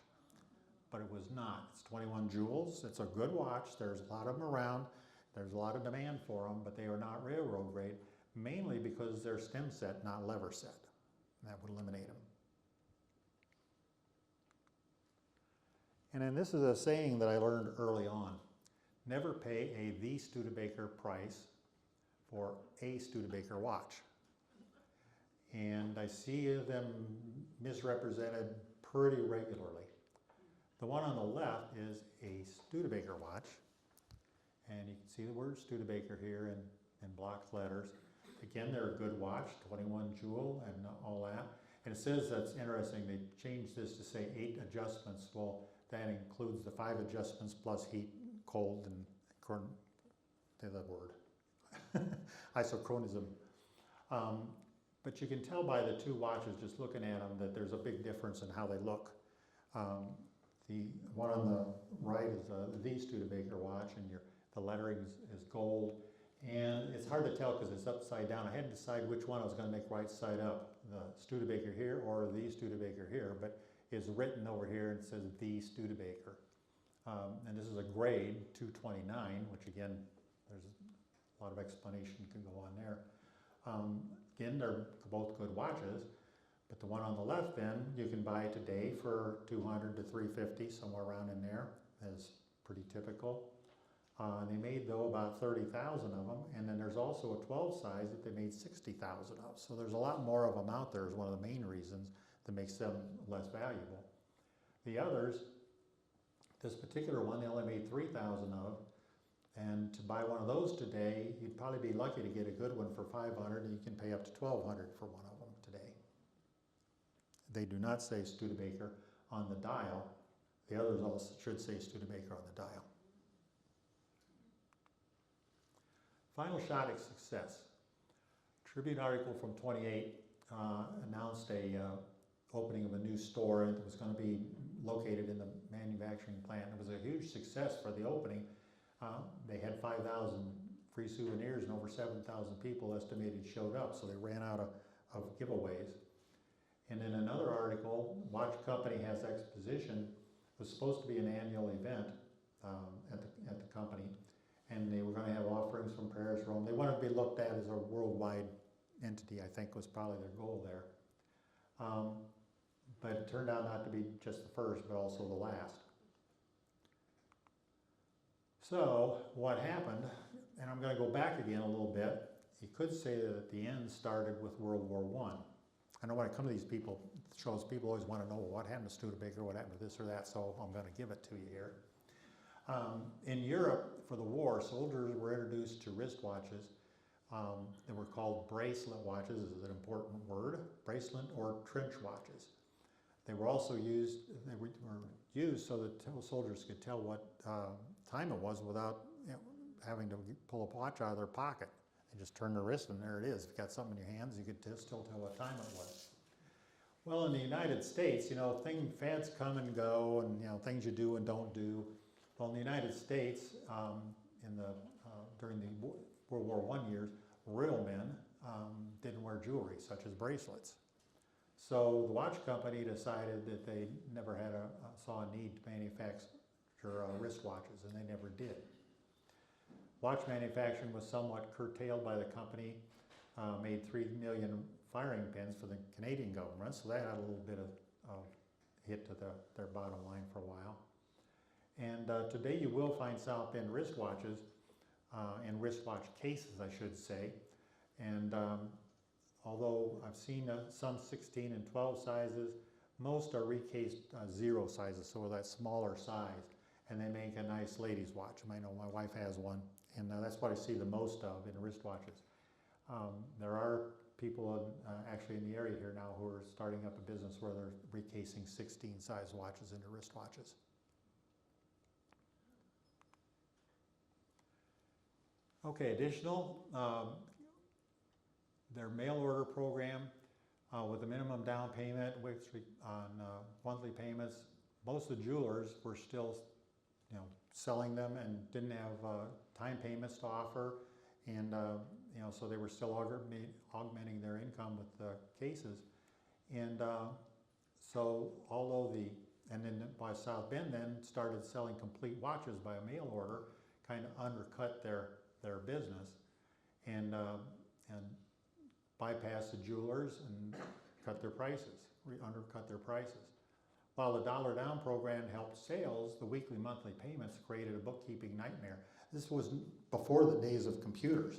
but it was not. It's 21 jewels. It's a good watch. There's a lot of them around. There's a lot of demand for them, but they are not railroad grade, mainly because they're stem set, not lever set. That would eliminate them. And then this is a saying that I learned early on. Never pay a the Studebaker price for a Studebaker watch. And I see them misrepresented pretty regularly. The one on the left is a Studebaker watch. And you can see the word Studebaker here in block letters. Again, they're a good watch, 21 jewel and all that. And it says, that's interesting, they changed this to say 8 adjustments. Well, that includes the 5 adjustments plus heat, cold, and the word, isochronism. But you can tell by the 2 watches, just looking at them, that there's a big difference in how they look. The one on the right is the Studebaker watch, and the lettering is gold. And it's hard to tell because it's upside down. I had to decide which one I was going to make right side up, the Studebaker here or the Studebaker here, but it's written over here and it says the Studebaker. And this is a grade 229, which again, there's a lot of explanation can go on there. Again, they're both good watches, but the one on the left then you can buy today for $200 to $350, somewhere around in there. That's pretty typical. They made, though, about 30,000 of them, and then there's also a 12 size that they made 60,000 of. So there's a lot more of them out there is one of the main reasons that makes them less valuable. The others, this particular one, they only made 3,000 of, and to buy one of those today, you'd probably be lucky to get a good one for $500, and you can pay up to $1,200 for one of them today. They do not say Studebaker on the dial. The others also should say Studebaker on the dial. Final shot at success. Tribune article from 28 announced a opening of a new store that was going to be located in the manufacturing plant. It was a huge success for the opening. They had 5,000 free souvenirs and over 7,000 people estimated showed up, so they ran out of giveaways. And in another article, Watch Company has exposition. It was supposed to be an annual event at the company, and they were going to have offerings from Paris, Rome. They wanted to be looked at as a worldwide entity, I think was probably their goal there. But it turned out not to be just the first, but also the last. So what happened, and I'm going to go back again a little bit, you could say that the end started with World War I. I know when I come to these shows, people always want to know, well, what happened to Studebaker, what happened to this or that, so I'm going to give it to you here. In Europe, for the war, soldiers were introduced to wristwatches that were called bracelet watches. This is an important word, bracelet or trench watches. They were also used. They were used so that soldiers could tell what time it was without having to pull a watch out of their pocket. They just turn their wrist and there it is. If you got something in your hands, you could still tell what time it was. Well, in the United States, fads come and go, and things you do and don't do. Well, in the United States, during the World War I years, real men didn't wear jewelry, such as bracelets. So the watch company decided that they never saw a need to manufacture wristwatches, and they never did. Watch manufacturing was somewhat curtailed by the company, made 3 million firing pins for the Canadian government, so that had a little bit of hit to their bottom line for a while. And today you will find South Bend wristwatches, and wristwatch cases, I should say. And although I've seen some 16 and 12 sizes, most are recased 0 sizes, so that smaller size. And they make a nice ladies' watch. I know my wife has one, and that's what I see the most of in wristwatches. There are people actually in the area here now who are starting up a business where they're recasing 16 size watches into wristwatches. Okay, additional, their mail order program with a minimum down payment on monthly payments. Most of the jewelers were still, selling them and didn't have time payments to offer, and so they were still augmenting their income with the cases. And so although then by South Bend then started selling complete watches by a mail order, kind of undercut their business and bypassed the jewelers and cut their prices, undercut their prices. While the dollar down program helped sales, the weekly monthly payments created a bookkeeping nightmare. This was before the days of computers,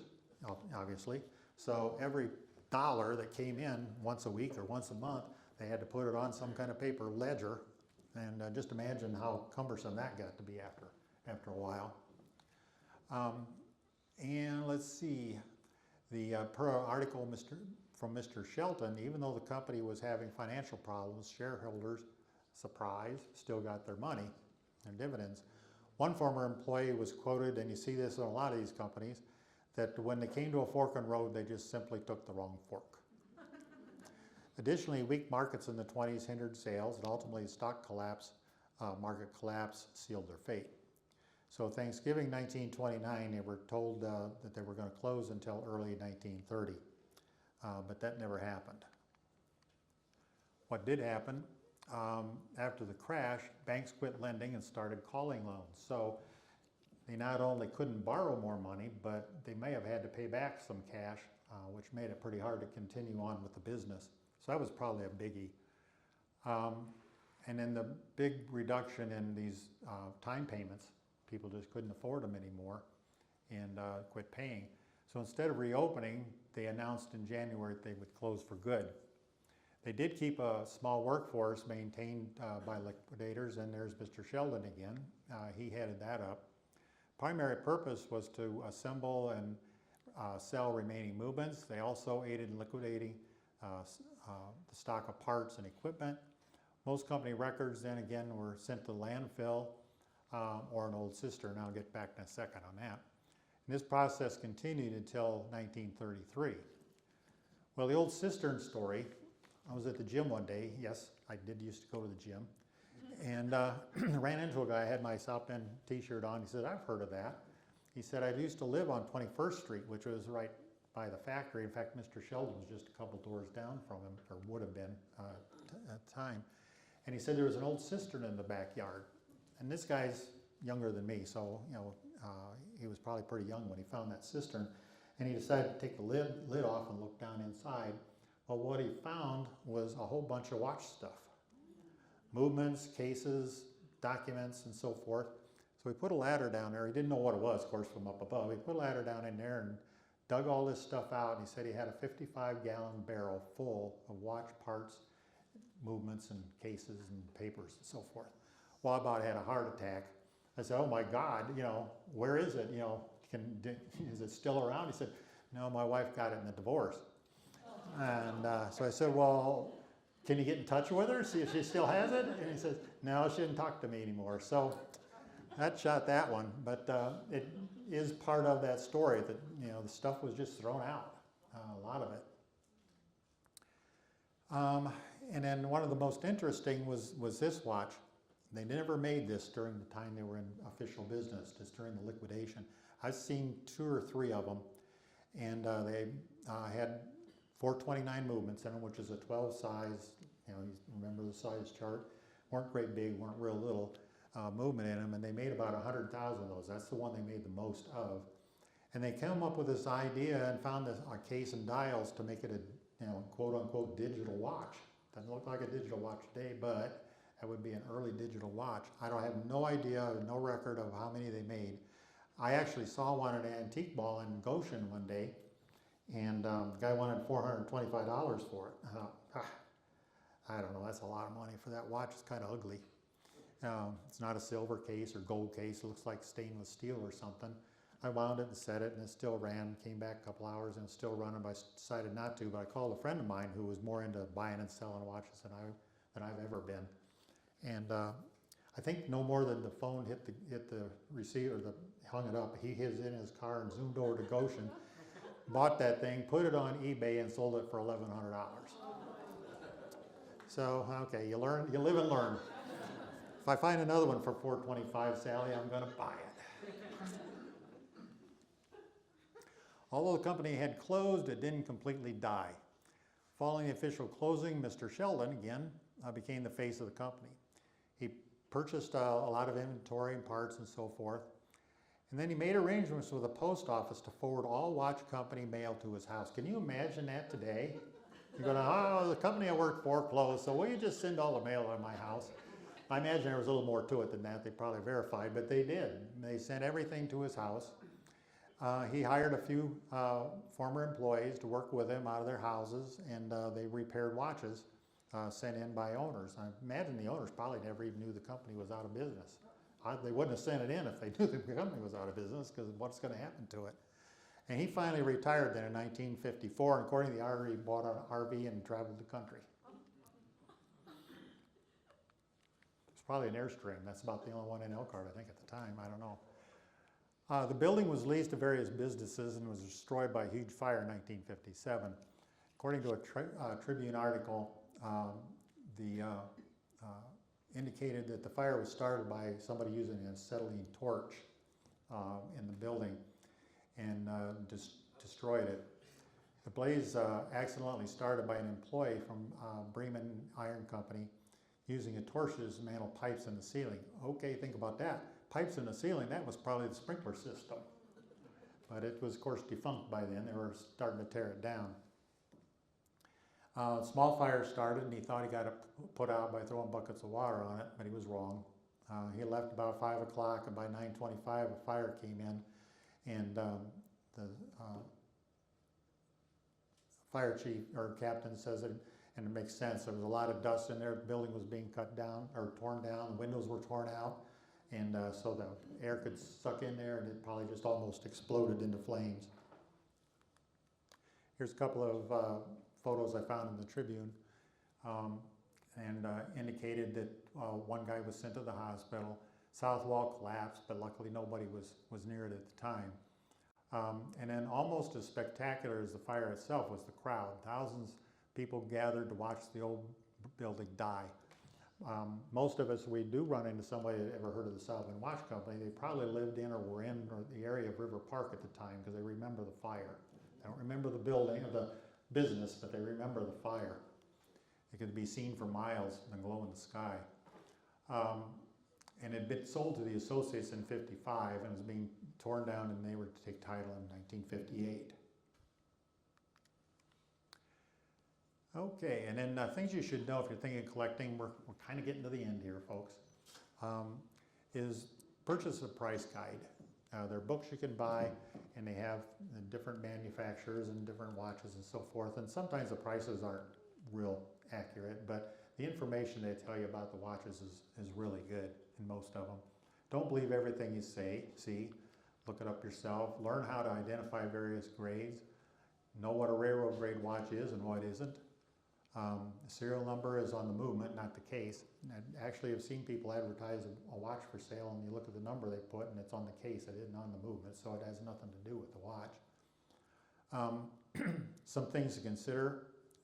obviously. So every dollar that came in once a week or once a month, they had to put it on some kind of paper ledger. And just imagine how cumbersome that got to be after a while. And let's see, per article from Mr. Shelton, even though the company was having financial problems, shareholders, surprise, still got their money, their dividends. One former employee was quoted, and you see this in a lot of these companies, that when they came to a fork in the road, they just simply took the wrong fork. Additionally, weak markets in the 20s hindered sales, and ultimately the market collapse sealed their fate. So Thanksgiving 1929, they were told that they were going to close until early 1930, but that never happened. What did happen, after the crash, banks quit lending and started calling loans. So they not only couldn't borrow more money, but they may have had to pay back some cash, which made it pretty hard to continue on with the business. So that was probably a biggie. And then the big reduction in these time payments, people just couldn't afford them anymore and quit paying. So instead of reopening, they announced in January that they would close for good. They did keep a small workforce maintained by liquidators, and there's Mr. Sheldon again. He headed that up. Primary purpose was to assemble and sell remaining movements. They also aided in liquidating the stock of parts and equipment. Most company records then again were sent to the landfill or an old cistern. I'll get back in a second on that. And this process continued until 1933. Well, the old Cistern Story, I was at the gym one day. Yes, I did used to go to the gym. And ran into a guy. I had my South Bend t-shirt on. He said, I've heard of that. He said, I used to live on 21st Street, which was right by the factory. In fact, Mr. Sheldon was just a couple doors down from him, or would have been at the time. And he said there was an old cistern in the backyard. And this guy's younger than me, so he was probably pretty young when he found that cistern. And he decided to take the lid off and look down inside. Well, what he found was a whole bunch of watch stuff. Movements, cases, documents, and so forth. So he put a ladder down there. He didn't know what it was, of course, from up above. He put a ladder down in there and dug all this stuff out. And he said he had a 55-gallon barrel full of watch parts, movements, and cases, and papers, and so forth. Well, I about had a heart attack. I said, oh my God, where is it? Is it still around? He said, no, my wife got it in the divorce. And so I said, well, can you get in touch with her, see if she still has it? And he says, no, she didn't talk to me anymore. So that shot that one, but it is part of that story that, you know, the stuff was just thrown out, a lot of it. And then one of the most interesting was this watch. They never made this during the time they were in official business, just during the liquidation. I've seen 2 or 3 of them, and they had 429 movements in them, which is a 12 size, you know, you remember the size chart, weren't great big, weren't real little movement in them, and they made about 100,000 of those. That's the one they made the most of. And they came up with this idea and found a case and dials to make it a, you know, quote unquote digital watch. Doesn't look like a digital watch today, but that would be an early digital watch. I have no idea, no record of how many they made. I actually saw one at an antique mall in Goshen one day, and the guy wanted $425 for it. I thought, I don't know, that's a lot of money for that watch. It's kind of ugly. It's not a silver case or gold case. It looks like stainless steel or something. I wound it and set it, and it still ran. Came back a couple hours, and it's still running, but I decided not to. But I called a friend of mine who was more into buying and selling watches than I've ever been. And I think no more than the phone hit the receiver, hung it up. He was in his car and zoomed over to Goshen, bought that thing, put it on eBay, and sold it for $1,100. So okay, you live and learn. If I find another one for $425, Sally, I'm going to buy it. Although the company had closed, it didn't completely die. Following the official closing, Mr. Shelton, again, became the face of the company. He purchased a lot of inventory and parts and so forth. And then he made arrangements with the post office to forward all watch company mail to his house. Can you imagine that today? You're going, oh, the company I work for closed, so will you just send all the mail to my house? I imagine there was a little more to it than that. They probably verified, but they did. They sent everything to his house. He hired a few former employees to work with him out of their houses, and they repaired watches sent in by owners. I imagine the owners probably never even knew the company was out of business. They wouldn't have sent it in if they knew the company was out of business, because what's going to happen to it? And he finally retired then in 1954, and according to the RV, he bought an RV and traveled the country. It's probably an Airstream. That's about the only one in Elkhart, I think, at the time. I don't know. The building was leased to various businesses and was destroyed by a huge fire in 1957. According to a Tribune article, indicated that the fire was started by somebody using an acetylene torch in the building and destroyed it. The blaze accidentally started by an employee from Bremen Iron Company using a torch to dismantle pipes in the ceiling. Okay, think about that. Pipes in the ceiling, that was probably the sprinkler system. But it was, of course, defunct by then. They were starting to tear it down. Small fire started, and he thought he got it put out by throwing buckets of water on it, but he was wrong. He left about 5 o'clock, and by 9:25, a fire came in, and the fire chief or captain says it, and it makes sense. There was a lot of dust in there. The building was being cut down or torn down. The windows were torn out, and so the air could suck in there, and it probably just almost exploded into flames. Here's a couple of photos I found in the Tribune, and indicated that one guy was sent to the hospital. South wall collapsed, but luckily nobody was near it at the time. And then almost as spectacular as the fire itself was the crowd. Thousands of people gathered to watch the old building die. Most of us, we do run into somebody that ever heard of the Southland Watch Company. They probably lived in or were in the area of River Park at the time, because they remember the fire. They don't remember the building or the business, but they remember the fire. It could be seen for miles and glow in the sky. And it had been sold to the Associates in '55 and was being torn down, and they were to take title in 1958. Okay, and then things you should know if you're thinking of collecting, we're kind of getting to the end here, folks, is purchase a price guide. There are books you can buy, and they have different manufacturers and different watches and so forth, and sometimes the prices aren't real accurate, but the information they tell you about the watches is really good in most of them. Don't believe everything you see. Look it up yourself. Learn how to identify various grades. Know what a railroad grade watch is and what isn't. The serial number is on the movement, not the case. And I actually have seen people advertise a watch for sale, and you look at the number they put, and it's on the case, it isn't on the movement, so it has nothing to do with the watch. Some things to consider,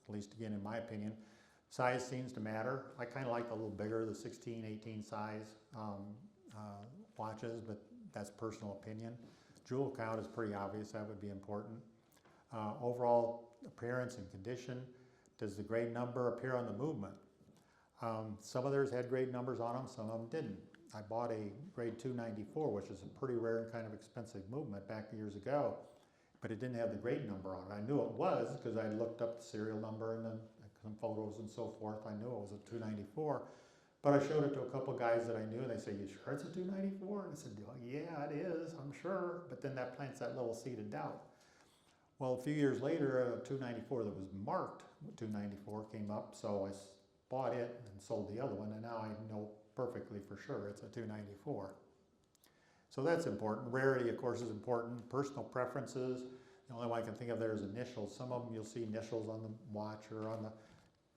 at least again in my opinion, size seems to matter. I kind of like the little bigger, the 16, 18 size watches, but that's personal opinion. Jewel count is pretty obvious, that would be important. Overall appearance and condition. Does the grade number appear on the movement? Some of theirs had grade numbers on them, some of them didn't. I bought a grade 294, which is a pretty rare and kind of expensive movement back years ago, but it didn't have the grade number on it. I knew it was because I looked up the serial number and then some photos and so forth. I knew it was a 294, but I showed it to a couple guys that I knew, and they say, "You sure it's a 294?" And I said, "Well, yeah, it is, I'm sure," but then that plants that little seed of doubt. Well, a few years later, a 294 that was marked 294 came up, so I bought it and sold the other one, and now I know perfectly for sure it's a 294. So that's important. Rarity, of course, is important. Personal preferences, the only one I can think of there is initials. Some of them you'll see initials on the watch or on the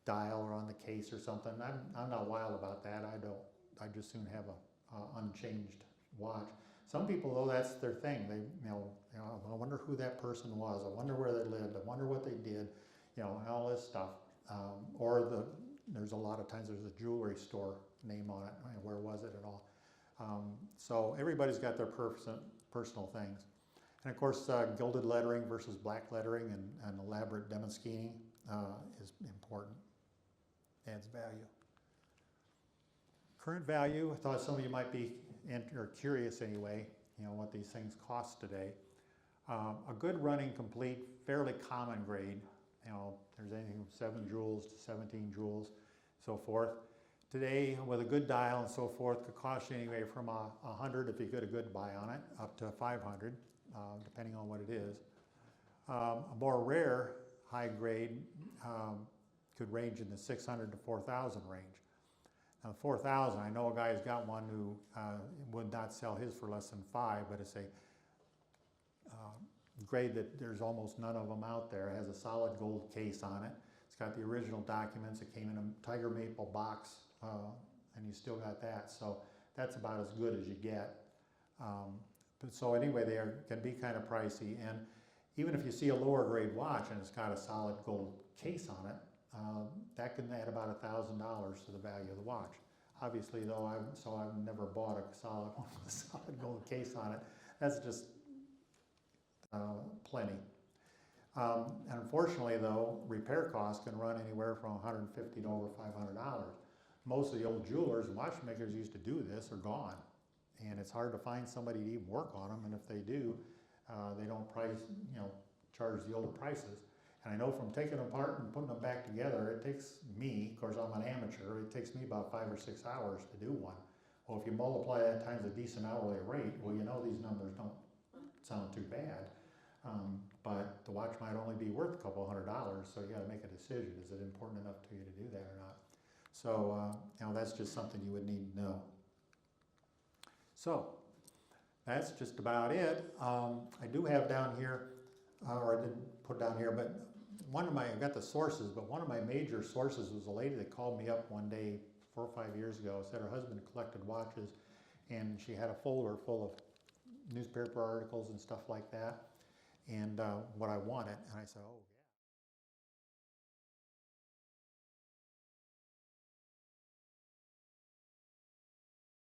dial or on the case or something. I'm not wild about that. I just soon have a unchanged watch. Some people, though, that's their thing. They, I wonder who that person was. I wonder where they lived. I wonder what they did. All this stuff. There's a lot of times there's a jewelry store name on it. Where was it at all? So everybody's got their personal things. And of course, gilded lettering versus black lettering and elaborate demonstrating is important. Adds value. Current value, I thought some of you might be curious anyway, what these things cost today. A good running complete, fairly common grade, there's anything from 7 jewels to 17 jewels, so forth. Today, with a good dial and so forth, could cost you anyway from 100 if you get a good buy on it, up to 500, depending on what it is. A more rare, high grade could range in the 600 to 4,000 range. Now, 4,000, I know a guy who's got one who would not sell his for less than 5, but it's a grade that there's almost none of them out there. It has a solid gold case on it. It's got the original documents. It came in a tiger maple box, and you still got that. So that's about as good as you get. But so anyway, they can be kind of pricey. And even if you see a lower grade watch and it's got a solid gold case on it, that can add about $1,000 to the value of the watch. Obviously, though, I've never bought a solid one with a solid gold case on it. That's just plenty. And unfortunately, though, repair costs can run anywhere from $150 to over $500. Most of the old jewelers and watchmakers used to do this are gone, and it's hard to find somebody to even work on them. And if they do, they don't charge the old prices. And I know from taking them apart and putting them back together, it takes me, of course I'm an amateur, it takes me about 5 or 6 hours to do one. Well, if you multiply that times a decent hourly rate, well, these numbers don't sound too bad. But the watch might only be worth a couple $100, so you got to make a decision. Is it important enough to you to do that or not? So, that's just something you would need to know. So, that's just about it. I do have down here, or I didn't put down here, but I've got the sources, but one of my major sources was a lady that called me up one day 4 or 5 years ago, said her husband collected watches, and she had a folder full of newspaper articles and stuff like that, and what I wanted, and I said, oh.